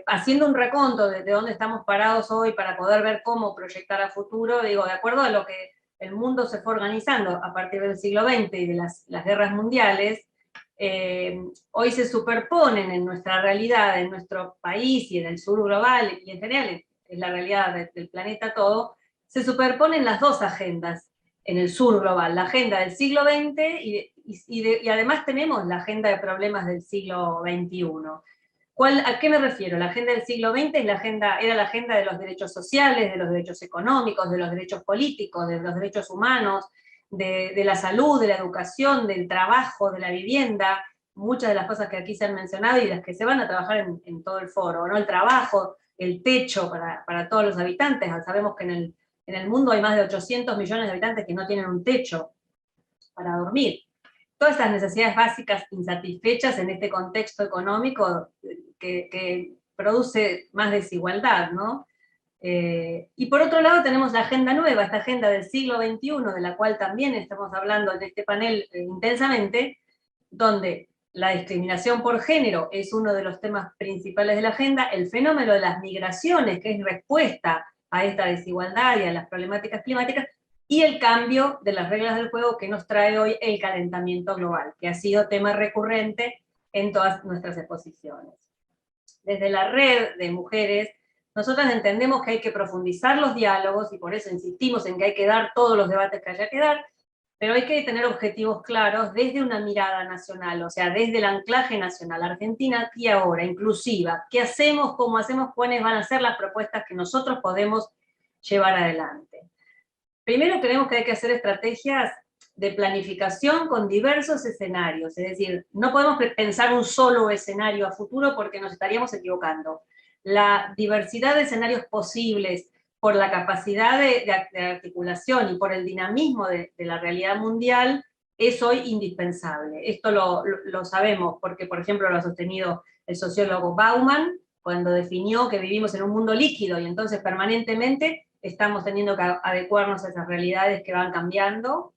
Haciendo un raconto de dónde estamos parados hoy para poder ver cómo proyectar a futuro, digo, de acuerdo a lo que el mundo se fue organizando a partir del siglo XX y de las guerras mundiales, hoy se superponen en nuestra realidad, en nuestro país y en el sur global, y en general en la realidad del planeta todo, se superponen las dos agendas en el sur global, la agenda del siglo XX y además tenemos la agenda de problemas del siglo XXI. ¿A qué me refiero? La agenda del siglo XX era la agenda de los derechos sociales, de los derechos económicos, de los derechos políticos, de los derechos humanos, de la salud, de la educación, del trabajo, de la vivienda, muchas de las cosas que aquí se han mencionado y las que se van a trabajar en todo el foro, ¿no? El trabajo, el techo para todos los habitantes. Sabemos que en el mundo hay más de 800 millones de habitantes que no tienen un techo para dormir. Todas estas necesidades básicas insatisfechas en este contexto económico que produce más desigualdad, ¿no? Y por otro lado tenemos la agenda nueva, esta agenda del siglo XXI, de la cual también estamos hablando en este panel intensamente, donde la discriminación por género es uno de los temas principales de la agenda, el fenómeno de las migraciones, que es respuesta a esta desigualdad y a las problemáticas climáticas, y el cambio de las reglas del juego que nos trae hoy el calentamiento global, que ha sido tema recurrente en todas nuestras exposiciones. Desde la red de mujeres, nosotras entendemos que hay que profundizar los diálogos, y por eso insistimos en que hay que dar todos los debates que haya que dar, pero hay que tener objetivos claros desde una mirada nacional, o sea, desde el anclaje nacional, Argentina aquí ahora, inclusiva. ¿Qué hacemos? ¿Cómo hacemos? ¿Cuáles van a ser las propuestas que nosotros podemos llevar adelante? Primero creemos que hay que hacer estrategias de planificación con diversos escenarios, es decir, no podemos pensar un solo escenario a futuro porque nos estaríamos equivocando. La diversidad de escenarios posibles, por la capacidad de articulación y por el dinamismo de la realidad mundial, es hoy indispensable. Esto lo sabemos porque, por ejemplo, lo ha sostenido el sociólogo Bauman, cuando definió que vivimos en un mundo líquido y entonces permanentemente estamos teniendo que adecuarnos a esas realidades que van cambiando,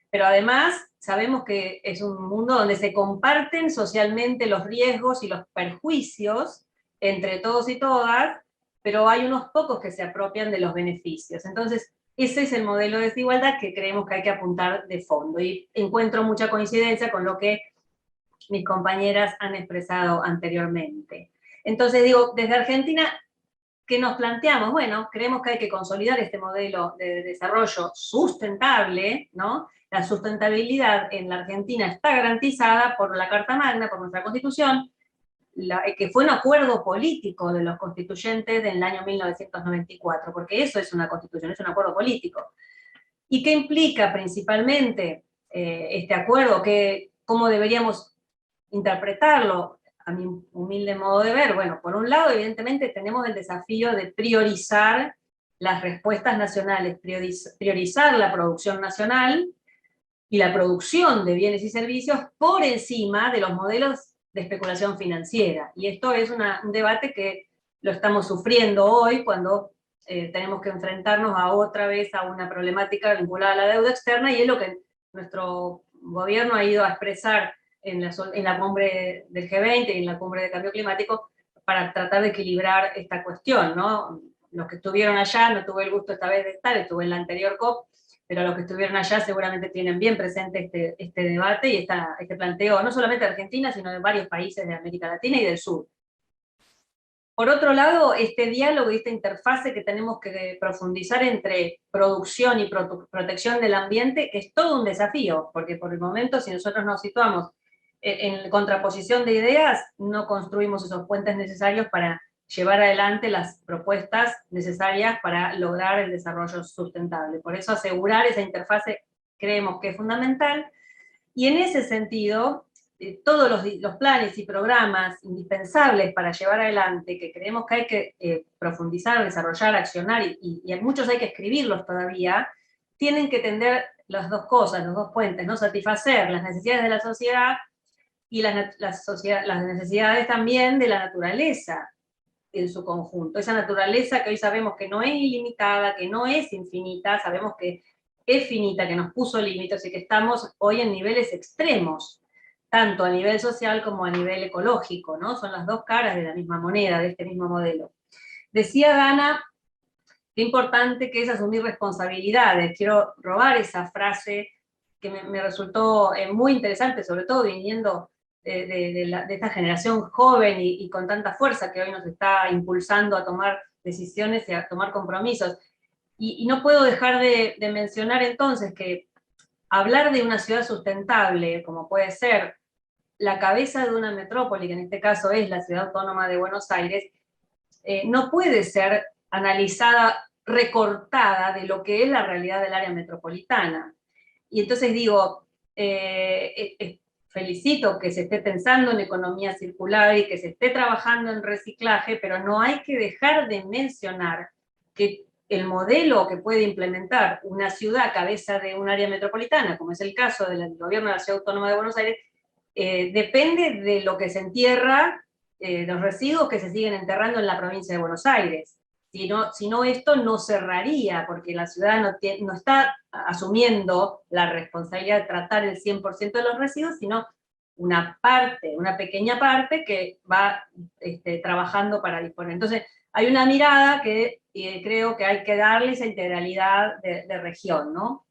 pero además sabemos que es un mundo donde se comparten socialmente los riesgos y los perjuicios entre todos y todas, pero hay unos pocos que se apropian de los beneficios. Entonces, ese es el modelo de desigualdad que creemos que hay que apuntar de fondo, y encuentro mucha coincidencia con lo que mis compañeras han expresado anteriormente. Entonces digo, desde Argentina, ¿qué nos planteamos? Bueno, creemos que hay que consolidar este modelo de desarrollo sustentable, ¿no? La sustentabilidad en la Argentina está garantizada por la Carta Magna, por nuestra Constitución, que fue un acuerdo político de los constituyentes del año 1994, porque eso es una constitución, es un acuerdo político. ¿Y qué implica principalmente este acuerdo? ¿Cómo deberíamos interpretarlo? A mi humilde modo de ver, bueno, por un lado, evidentemente, tenemos el desafío de priorizar las respuestas nacionales, priorizar la producción nacional y la producción de bienes y servicios por encima de los modelos de especulación financiera. Y esto es un debate que lo estamos sufriendo hoy cuando tenemos que enfrentarnos otra vez a una problemática vinculada a la deuda externa, y es lo que nuestro gobierno ha ido a expresar en la cumbre del G20 y en la cumbre de cambio climático para tratar de equilibrar esta cuestión, ¿no? Los que estuvieron allá, no tuve el gusto esta vez de estar, estuve en la anterior COP, pero los que estuvieron allá seguramente tienen bien presente este debate y este planteo, no solamente de Argentina, sino de varios países de América Latina y del sur. Por otro lado, este diálogo y esta interfase que tenemos que profundizar entre producción y protección del ambiente, que es todo un desafío, porque por el momento, si nosotros nos situamos en contraposición de ideas, no construimos esos puentes necesarios para llevar adelante las propuestas necesarias para lograr el desarrollo sustentable. Por eso asegurar esa interfase creemos que es fundamental, y en ese sentido, todos los planes y programas indispensables para llevar adelante, que creemos que hay que profundizar, desarrollar, accionar, y muchos hay que escribirlos todavía, tienen que tender las dos cosas, los dos puentes, ¿no? Satisfacer las necesidades de la sociedad y las necesidades también de la naturaleza en su conjunto. Esa naturaleza que hoy sabemos que no es ilimitada, que no es infinita, sabemos que es finita, que nos puso límites y que estamos hoy en niveles extremos, tanto a nivel social como a nivel ecológico, ¿no? Son las dos caras de la misma moneda, de este mismo modelo. Decía Dana, qué importante que es asumir responsabilidades. Quiero robar esa frase que me resultó muy interesante, sobre todo viniendo de esta generación joven y con tanta fuerza que hoy nos está impulsando a tomar decisiones y a tomar compromisos. Y no puedo dejar de mencionar entonces que hablar de una ciudad sustentable, como puede ser la cabeza de una metrópoli, que en este caso es la Ciudad Autónoma de Buenos Aires, no puede ser analizada recortada de lo que es la realidad del área metropolitana. Y entonces digo, felicito que se esté pensando en economía circular y que se esté trabajando en reciclaje, pero no hay que dejar de mencionar que el modelo que puede implementar una ciudad cabeza de un área metropolitana, como es el caso del gobierno de la Ciudad Autónoma de Buenos Aires, depende de lo que se entierra, los residuos que se siguen enterrando en la provincia de Buenos Aires. Si no, esto no cerraría, porque la ciudad no está asumiendo la responsabilidad de tratar el 100% de los residuos, sino una pequeña parte que va trabajando para disponer. Entonces, hay una mirada que creo que hay que darle esa integralidad de región, ¿no?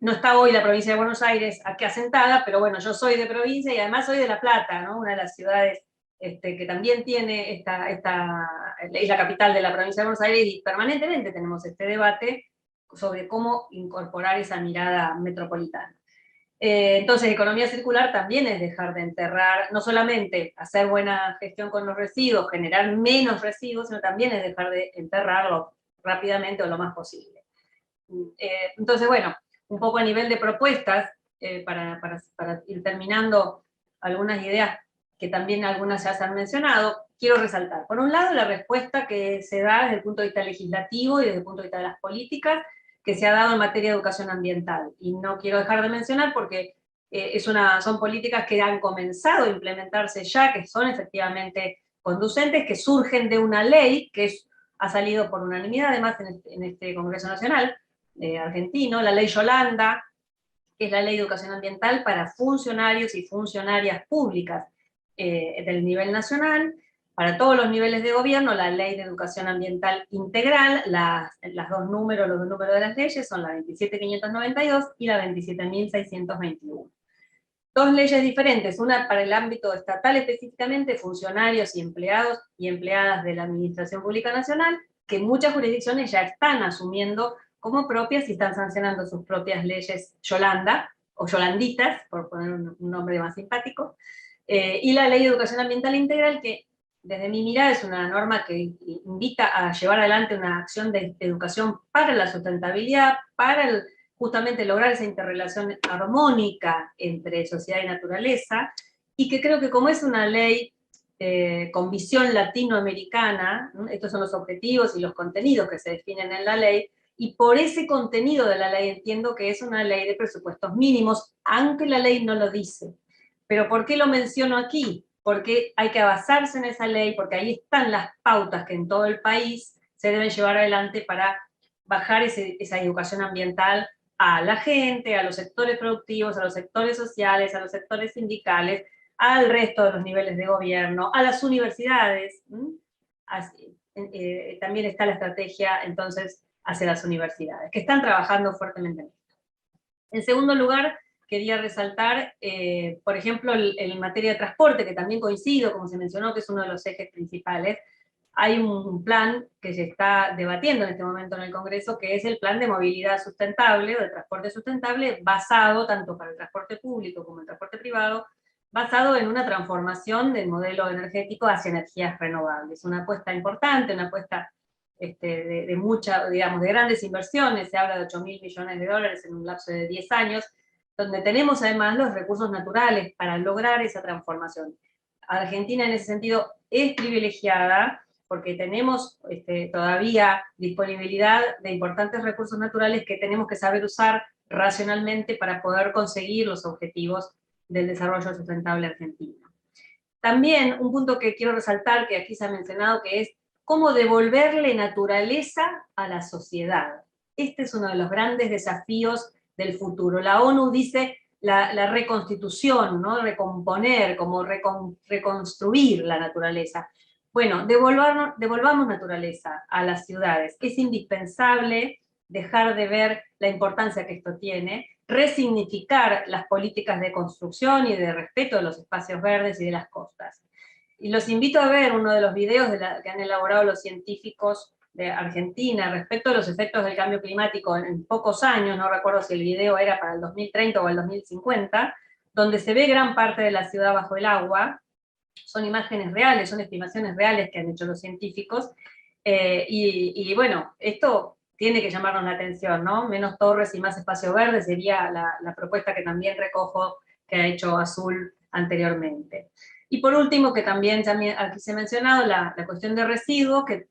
No está hoy la provincia de Buenos Aires aquí asentada, pero bueno, yo soy de provincia y además soy de La Plata, ¿no? Una de las ciudades que también tiene es la capital de la provincia de Buenos Aires, y permanentemente tenemos este debate sobre cómo incorporar esa mirada metropolitana. Entonces, economía circular también es dejar de enterrar, no solamente hacer buena gestión con los residuos, generar menos residuos, sino también es dejar de enterrarlo rápidamente o lo más posible. Entonces, bueno, un poco a nivel de propuestas, para ir terminando algunas ideas que también algunas ya se han mencionado, quiero resaltar. Por un lado, la respuesta que se da desde el punto de vista legislativo y desde el punto de vista de las políticas que se ha dado en materia de educación ambiental. Y no quiero dejar de mencionar porque son políticas que han comenzado a implementarse ya, que son efectivamente conducentes que surgen de una ley que ha salido por unanimidad, además, en este Congreso Nacional argentino, la ley Yolanda, que es la ley de educación ambiental para funcionarios y funcionarias públicas del nivel nacional, para todos los niveles de gobierno, la ley de educación ambiental integral, los dos números de las leyes son la 27.592 y la 27.621. Dos leyes diferentes, una para el ámbito estatal específicamente, funcionarios y empleados y empleadas de la Administración Pública Nacional, que muchas jurisdicciones ya están asumiendo como propias y están sancionando sus propias leyes Yolanda, o Yolanditas, por poner un nombre más simpático, y la Ley de Educación Ambiental Integral, que desde mi mirada es una norma que invita a llevar adelante una acción de educación para la sustentabilidad, para justamente lograr esa interrelación armónica entre sociedad y naturaleza, y que creo que como es una ley con visión latinoamericana, ¿no? Estos son los objetivos y los contenidos que se definen en la ley, y por ese contenido de la ley entiendo que es una ley de presupuestos mínimos, aunque la ley no lo dice. Pero ¿por qué lo menciono aquí? Porque hay que basarse en esa ley, porque ahí están las pautas que en todo el país se deben llevar adelante para bajar esa educación ambiental a la gente, a los sectores productivos, a los sectores sociales, a los sectores sindicales, al resto de los niveles de gobierno, a las universidades. También está la estrategia, entonces, hacia las universidades, que están trabajando fuertemente en esto. En segundo lugar, quería resaltar, por ejemplo, en materia de transporte, que también coincido, como se mencionó, que es uno de los ejes principales. Hay un plan que se está debatiendo en este momento en el Congreso, que es el plan de movilidad sustentable, o de transporte sustentable, basado, tanto para el transporte público como el transporte privado, basado en una transformación del modelo energético hacia energías renovables. Una apuesta importante, una apuesta de mucha, digamos, de grandes inversiones, se habla de 8.000 millones de dólares en un lapso de 10 años, donde tenemos además los recursos naturales para lograr esa transformación. Argentina en ese sentido es privilegiada, porque tenemos todavía disponibilidad de importantes recursos naturales que tenemos que saber usar racionalmente para poder conseguir los objetivos del desarrollo sustentable argentino. También un punto que quiero resaltar, que aquí se ha mencionado, que es cómo devolverle naturaleza a la sociedad. Este es uno de los grandes desafíos del futuro. La ONU dice la reconstitución, ¿no? Recomponer, como reconstruir la naturaleza. Bueno, devolvamos naturaleza a las ciudades. Es indispensable dejar de ver la importancia que esto tiene, resignificar las políticas de construcción y de respeto de los espacios verdes y de las costas. Y los invito a ver uno de los videos que han elaborado los científicos de Argentina respecto a los efectos del cambio climático en pocos años, no recuerdo si el video era para el 2030 o el 2050, donde se ve gran parte de la ciudad bajo el agua. Son imágenes reales, son estimaciones reales que han hecho los científicos, y bueno, esto tiene que llamarnos la atención, ¿no? Menos torres y más espacio verde sería la propuesta que también recojo, que ha hecho Azul anteriormente. Y por último, que también aquí se ha mencionado, la cuestión de residuos, que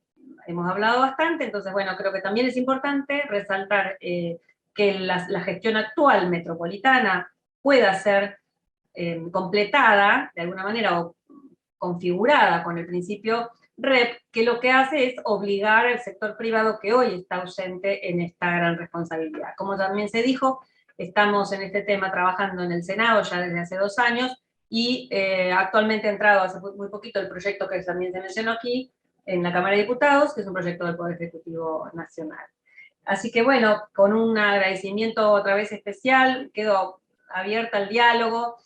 hemos hablado bastante, entonces bueno, creo que también es importante resaltar que la gestión actual metropolitana pueda ser completada de alguna manera o configurada con el principio REP, que lo que hace es obligar al sector privado que hoy está ausente en esta gran responsabilidad. Como también se dijo, estamos en este tema trabajando en el Senado ya desde hace 2 años, y actualmente ha entrado hace muy poquito el proyecto que también se mencionó aquí, en la Cámara de Diputados, que es un proyecto del Poder Ejecutivo Nacional. Así que bueno, con un agradecimiento otra vez especial, quedo abierta al diálogo.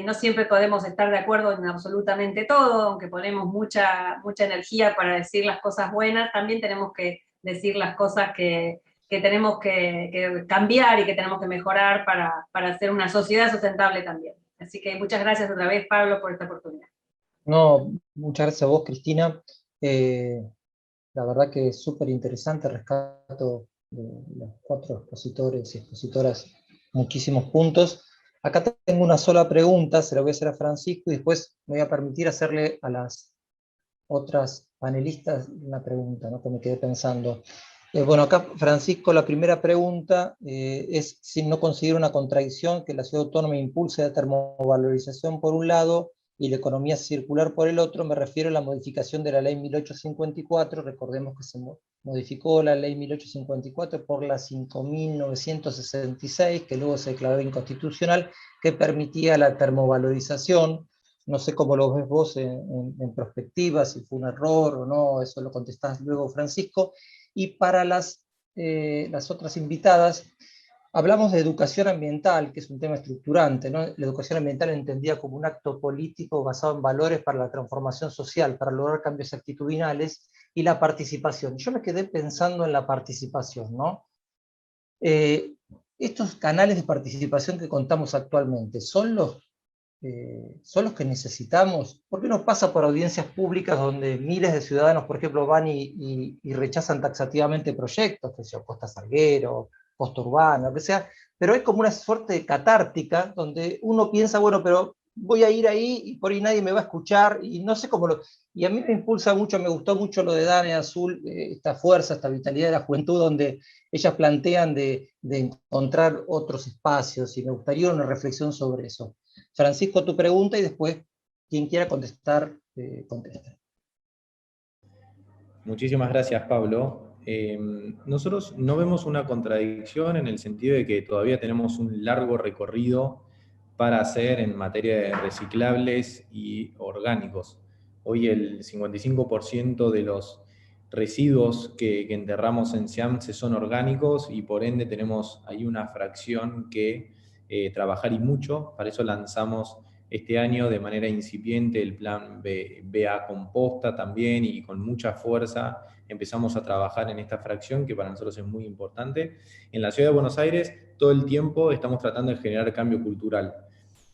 No siempre podemos estar de acuerdo en absolutamente todo, aunque ponemos mucha energía para decir las cosas buenas, también tenemos que decir las cosas que tenemos que cambiar y que tenemos que mejorar para hacer una sociedad sustentable también. Así que muchas gracias otra vez, Pablo, por esta oportunidad. No, muchas gracias a vos, Cristina. La verdad que es súper interesante, rescato de los 4 expositores y expositoras muchísimos puntos. Acá tengo una sola pregunta, se la voy a hacer a Francisco, y después me voy a permitir hacerle a las otras panelistas una pregunta, ¿no? Que me quedé pensando. Bueno, acá, Francisco, la primera pregunta es si no considera una contradicción que la ciudad autónoma impulse la termovalorización por un lado y la economía circular por el otro, me refiero a la modificación de la ley 1854, recordemos que se modificó la ley 1854 por la 5.966, que luego se declaró inconstitucional, que permitía la termovalorización. No sé cómo lo ves vos en perspectiva, si fue un error o no, eso lo contestás luego, Francisco. Y para las otras invitadas, hablamos de educación ambiental, que es un tema estructurante, ¿no? La educación ambiental entendida como un acto político basado en valores para la transformación social, para lograr cambios actitudinales, y la participación. Yo me quedé pensando en la participación, ¿no? Estos canales de participación que contamos actualmente, ¿son los que necesitamos? ¿Por qué nos pasa por audiencias públicas donde miles de ciudadanos, por ejemplo, van y rechazan taxativamente proyectos, que sea Costa Salguero, Costa Urbana, lo que sea, pero hay como una suerte de catártica donde uno piensa, bueno, pero voy a ir ahí y por ahí nadie me va a escuchar, y no sé cómo lo... Y a mí me impulsa mucho, me gustó mucho lo de Dana Azul, esta fuerza, esta vitalidad de la juventud, donde ellas plantean de encontrar otros espacios, y me gustaría una reflexión sobre eso. Francisco, tu pregunta, y después quien quiera contestar, contesta. Muchísimas gracias, Pablo. Nosotros no vemos una contradicción en el sentido de que todavía tenemos un largo recorrido para hacer en materia de reciclables y orgánicos. Hoy el 55% de los residuos que enterramos en SIAMSE son orgánicos, y por ende tenemos ahí una fracción que trabajar, y mucho. Para eso lanzamos este año de manera incipiente el plan BA Composta también, y con mucha fuerza empezamos a trabajar en esta fracción que para nosotros es muy importante. En la ciudad de Buenos Aires todo el tiempo estamos tratando de generar cambio cultural.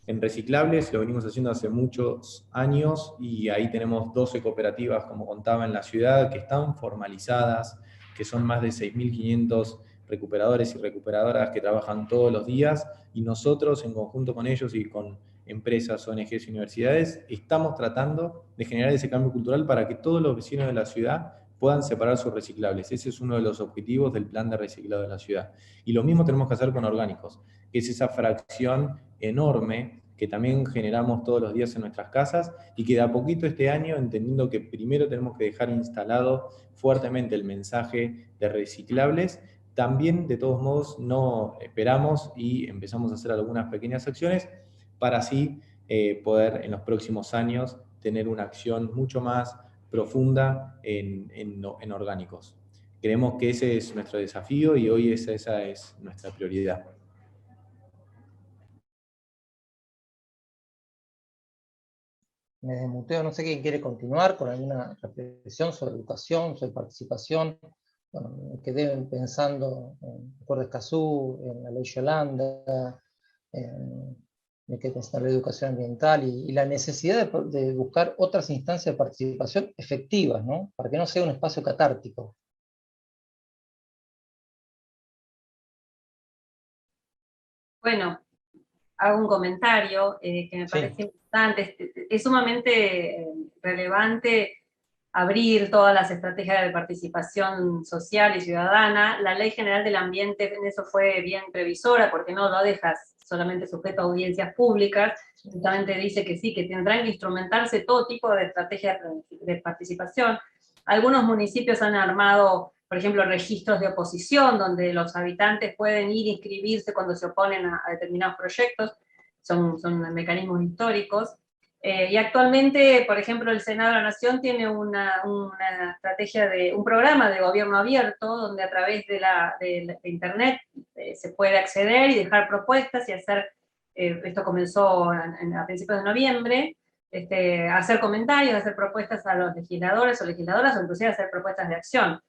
En reciclables lo venimos haciendo hace muchos años, y ahí tenemos 12 cooperativas, como contaba, en la ciudad, que están formalizadas, que son más de 6.500 recuperadores y recuperadoras que trabajan todos los días, y nosotros en conjunto con ellos y con empresas, ONGs y universidades, estamos tratando de generar ese cambio cultural para que todos los vecinos de la ciudad puedan separar sus reciclables. Ese es uno de los objetivos del plan de reciclado de la ciudad. Y lo mismo tenemos que hacer con orgánicos, que es esa fracción enorme que también generamos todos los días en nuestras casas, y que de a poquito este año, entendiendo que primero tenemos que dejar instalado fuertemente el mensaje de reciclables, también de todos modos no esperamos y empezamos a hacer algunas pequeñas acciones para así poder en los próximos años tener una acción mucho más profunda en orgánicos. Creemos que ese es nuestro desafío, y hoy esa es nuestra prioridad. Me desmuteo, no sé quién quiere continuar con alguna reflexión sobre educación, sobre participación. Bueno, me quedé pensando en el Acuerdo de Escazú, en la Ley Yolanda, me quedé pensando en la educación ambiental y la necesidad de buscar otras instancias de participación efectivas, ¿no? Para que no sea un espacio catártico. Bueno, hago un comentario que me parece importante. Es sumamente relevante abrir todas las estrategias de participación social y ciudadana. La Ley General del Ambiente en eso fue bien previsora, porque no lo dejas solamente sujeto a audiencias públicas, justamente dice que sí, que tendrán que instrumentarse todo tipo de estrategias de participación. Algunos municipios han armado, por ejemplo, registros de oposición, donde los habitantes pueden ir a inscribirse cuando se oponen a determinados proyectos, son mecanismos históricos. Y actualmente, por ejemplo, el Senado de la Nación tiene una estrategia un programa de gobierno abierto, donde a través de Internet se puede acceder y dejar propuestas y hacer, esto comenzó a principios de noviembre, hacer comentarios, hacer propuestas a los legisladores o legisladoras, o inclusive hacer propuestas de acción.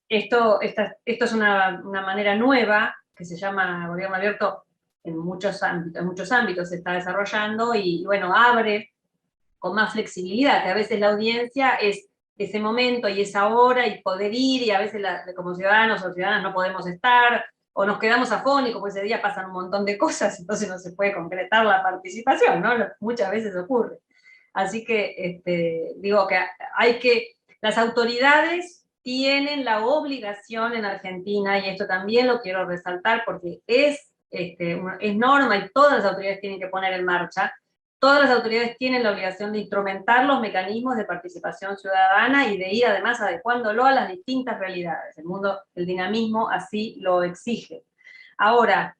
Esto es una manera nueva que se llama gobierno abierto. En muchos ámbitos se está desarrollando, y bueno, abre con más flexibilidad, que a veces la audiencia es ese momento y esa hora y poder ir, y a veces como ciudadanos o ciudadanas no podemos estar, o nos quedamos afónicos, porque ese día pasan un montón de cosas, entonces no se puede concretar la participación, ¿no? Muchas veces ocurre. Así que digo que las autoridades tienen la obligación en Argentina, y esto también lo quiero resaltar porque es norma y todas las autoridades tienen que poner en marcha, todas las autoridades tienen la obligación de instrumentar los mecanismos de participación ciudadana y de ir además adecuándolo a las distintas realidades. El mundo, el dinamismo así lo exige. Ahora,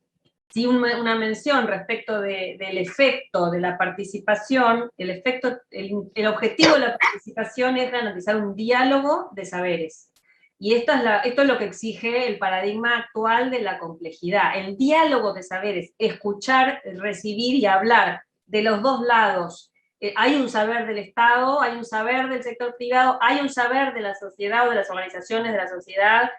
sí, una mención respecto del efecto de la participación. El objetivo de la participación es garantizar un diálogo de saberes. Y esto es lo que exige el paradigma actual de la complejidad. El diálogo de saberes, escuchar, recibir y hablar de los dos lados. Hay un saber del Estado, hay un saber del sector privado, hay un saber de la sociedad o de las organizaciones de la sociedad,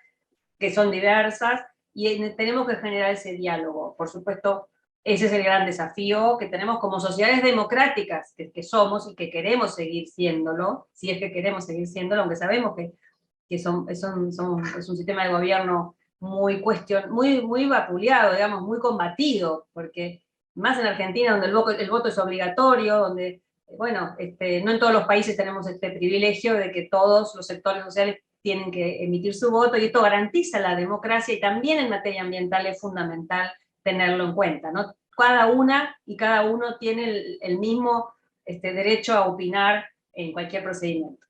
que son diversas, y tenemos que generar ese diálogo. Por supuesto, ese es el gran desafío que tenemos como sociedades democráticas que somos y que queremos seguir siéndolo, si es que queremos seguir siéndolo, aunque sabemos que es un sistema de gobierno muy vapuleado, digamos, muy combatido, porque más en Argentina, donde el voto es obligatorio, donde, bueno, no en todos los países tenemos este privilegio de que todos los sectores sociales tienen que emitir su voto, y esto garantiza la democracia, y también en materia ambiental es fundamental tenerlo en cuenta, ¿no? Cada una y cada uno tiene el mismo derecho a opinar en cualquier procedimiento.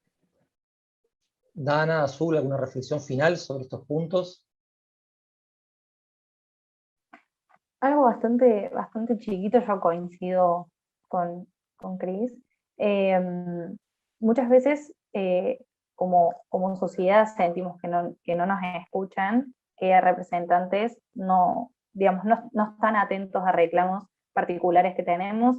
Dana, Azul, ¿alguna reflexión final sobre estos puntos? Algo bastante chiquito, yo coincido con Cris. Muchas veces como sociedad sentimos que no nos escuchan, que representantes no están atentos a reclamos particulares que tenemos.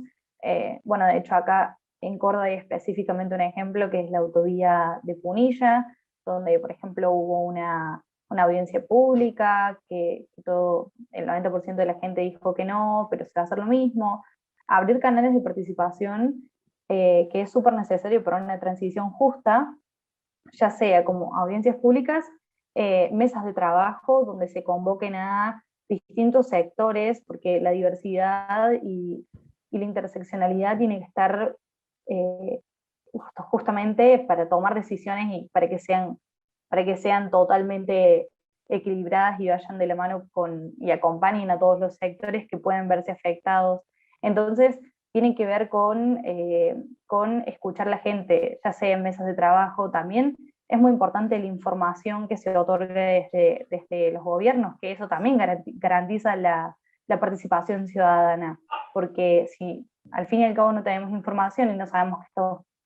Bueno, de hecho acá en Córdoba hay específicamente un ejemplo que es la autovía de Punilla, donde por ejemplo hubo una audiencia pública, que el 90% de la gente dijo que no, pero se va a hacer lo mismo. Abrir canales de participación, que es súper necesario para una transición justa, ya sea como audiencias públicas, mesas de trabajo donde se convoquen a distintos sectores, porque la diversidad y la interseccionalidad tiene que estar justamente para tomar decisiones y para que sean totalmente equilibradas y vayan de la mano y acompañen a todos los sectores que pueden verse afectados. Entonces, tienen que ver con escuchar a la gente, ya sea en mesas de trabajo. También es muy importante la información que se otorgue desde los gobiernos, que eso también garantiza la participación ciudadana, porque si al fin y al cabo no tenemos información y no sabemos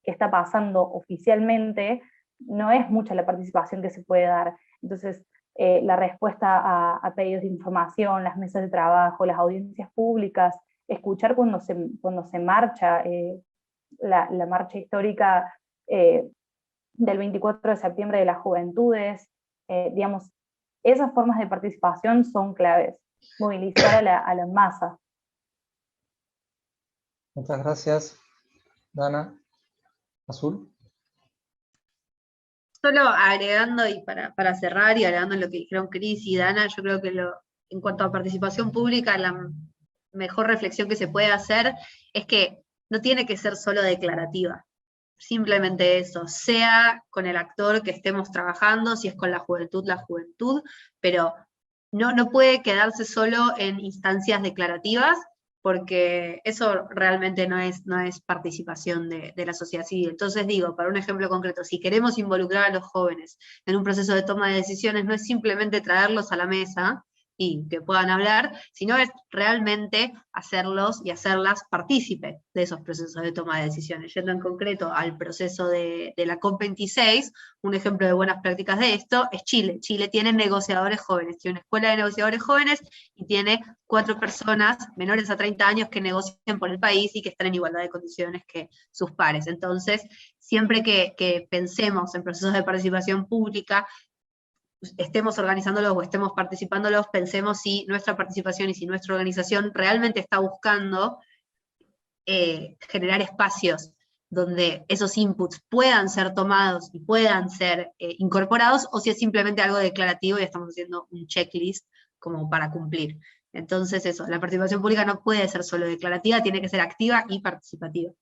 qué está pasando oficialmente, no es mucha la participación que se puede dar. Entonces, la respuesta a pedidos de información, las mesas de trabajo, las audiencias públicas, escuchar cuando se marcha, la marcha histórica del 24 de septiembre de las juventudes, digamos, esas formas de participación son claves, movilizar a la masa. Muchas gracias, Dana. Azul. Solo agregando, y para cerrar, y agregando lo que dijeron Cris y Dana, yo creo que en cuanto a participación pública, la mejor reflexión que se puede hacer es que no tiene que ser solo declarativa. Simplemente eso, sea con el actor que estemos trabajando, si es con la juventud, pero no puede quedarse solo en instancias declarativas, porque eso realmente no es participación de la sociedad civil. Entonces digo, para un ejemplo concreto, si queremos involucrar a los jóvenes en un proceso de toma de decisiones, no es simplemente traerlos a la mesa y que puedan hablar, sino es realmente hacerlos y hacerlas partícipes de esos procesos de toma de decisiones. Yendo en concreto al proceso de la COP26, un ejemplo de buenas prácticas de esto es Chile. Chile tiene negociadores jóvenes, tiene una escuela de negociadores jóvenes y tiene 4 personas menores a 30 años que negocian por el país y que están en igualdad de condiciones que sus pares. Entonces, siempre que pensemos en procesos de participación pública, estemos organizándolos o estemos participándolos, pensemos si nuestra participación y si nuestra organización realmente está buscando generar espacios donde esos inputs puedan ser tomados y puedan ser incorporados, o si es simplemente algo declarativo y estamos haciendo un checklist como para cumplir. Entonces eso, la participación pública no puede ser solo declarativa, tiene que ser activa y participativa.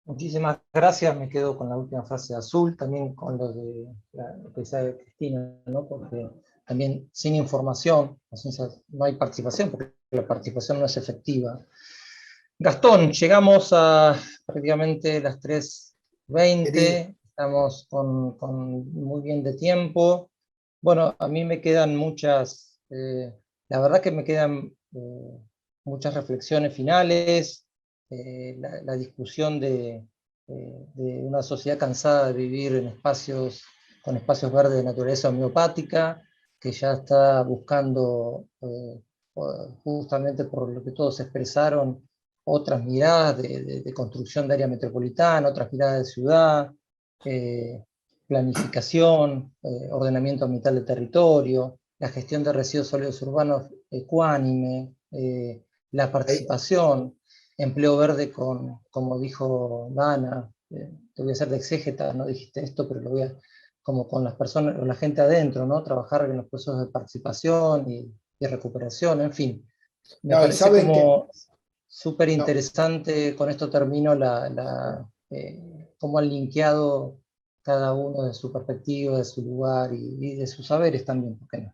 Muchísimas gracias, me quedo con la última frase de Azul, también con lo que decía Cristina, ¿no? Porque también sin información no hay participación, porque la participación no es efectiva. Gastón, llegamos a prácticamente las 3:20, Querido. estamos con muy bien de tiempo. Bueno, a mí me quedan la verdad que me quedan muchas reflexiones finales, la discusión de una sociedad cansada de vivir con espacios verdes de naturaleza homeopática, que ya está buscando, justamente por lo que todos expresaron, otras miradas de construcción de área metropolitana, otras miradas de ciudad, planificación, ordenamiento ambiental de territorio, la gestión de residuos sólidos urbanos ecuánime, la participación, empleo verde como dijo Dana, te voy a hacer de exégeta, no dijiste esto, pero lo voy a, como con las personas, o la gente adentro, ¿no? Trabajar en los procesos de participación y recuperación, en fin. Me No, y parece saben que, como súper no, interesante, con esto termino, cómo han linkeado cada uno de su perspectiva, de su lugar y de sus saberes también, ¿por qué no?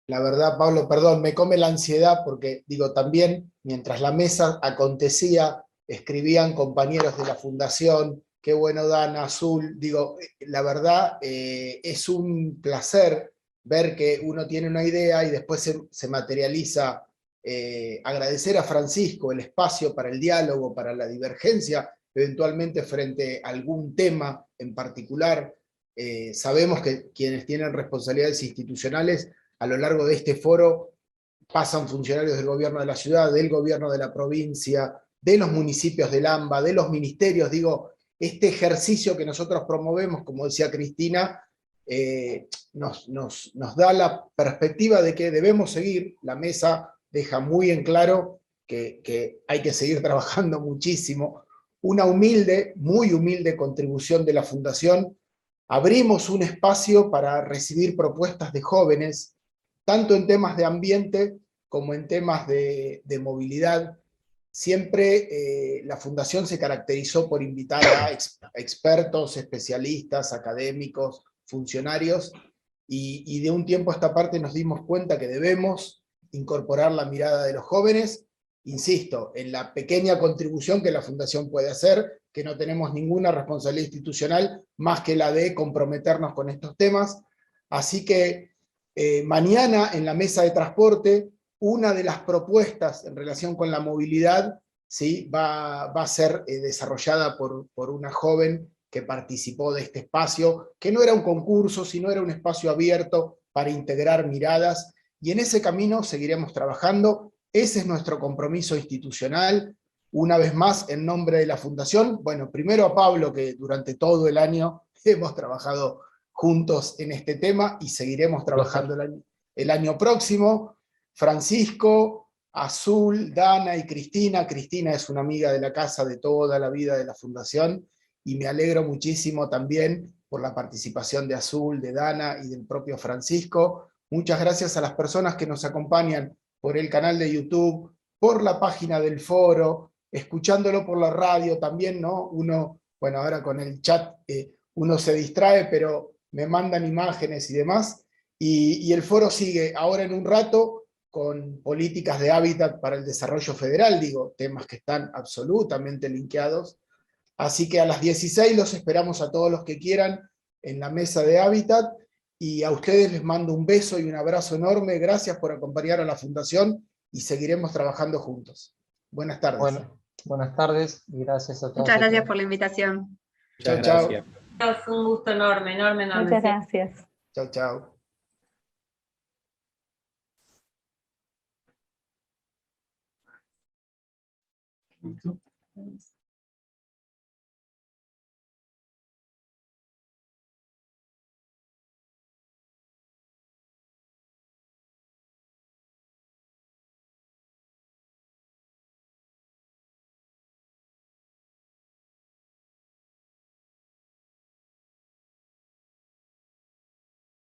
la verdad, Pablo, perdón, me come la ansiedad porque, digo, también, mientras la mesa acontecía, escribían compañeros de la Fundación, qué bueno Dana, Azul, digo, la verdad, es un placer ver que uno tiene una idea y después se materializa. Agradecer a Francisco el espacio para el diálogo, para la divergencia, eventualmente frente a algún tema en particular. Sabemos que quienes tienen responsabilidades institucionales a lo largo de este foro pasan funcionarios del gobierno de la ciudad, del gobierno de la provincia, de los municipios del AMBA, de los ministerios. Digo, este ejercicio que nosotros promovemos, como decía Cristina, nos da la perspectiva de que debemos seguir. La mesa deja muy en claro que hay que seguir trabajando muchísimo. Una humilde, muy humilde contribución de la Fundación. Abrimos un espacio para recibir propuestas de jóvenes, tanto en temas de ambiente como en temas de movilidad. Siempre la Fundación se caracterizó por invitar a expertos, especialistas, académicos, funcionarios, y de un tiempo a esta parte nos dimos cuenta que debemos incorporar la mirada de los jóvenes, insisto, en la pequeña contribución que la Fundación puede hacer, que no tenemos ninguna responsabilidad institucional más que la de comprometernos con estos temas. Así que mañana en la mesa de transporte, una de las propuestas en relación con la movilidad, ¿sí? va a ser desarrollada por una joven que participó de este espacio, que no era un concurso, sino era un espacio abierto para integrar miradas, y en ese camino seguiremos trabajando. Ese es nuestro compromiso institucional. Una vez más, en nombre de la Fundación, bueno, primero a Pablo, que durante todo el año hemos trabajado juntos en este tema y seguiremos trabajando el año próximo. Francisco, Azul, Dana y Cristina. Cristina es una amiga de la casa de toda la vida de la Fundación, y me alegro muchísimo también por la participación de Azul, de Dana y del propio Francisco. Muchas gracias a las personas que nos acompañan por el canal de YouTube, por la página del foro, escuchándolo por la radio también, ¿no? Uno, bueno, ahora con el chat uno se distrae, pero me mandan imágenes y demás, y el foro sigue ahora en un rato con políticas de hábitat para el desarrollo federal, digo, temas que están absolutamente linkeados. Así que a las 16 los esperamos a todos los que quieran en la mesa de hábitat, y a ustedes les mando un beso y un abrazo enorme. Gracias por acompañar a la Fundación y seguiremos trabajando juntos. Buenas tardes. Bueno, buenas tardes y gracias a todos. Muchas gracias por la invitación. Chao, Muchas chao. gracias. Es un gusto enorme, enorme, enorme. Muchas gracias. Chao, chao.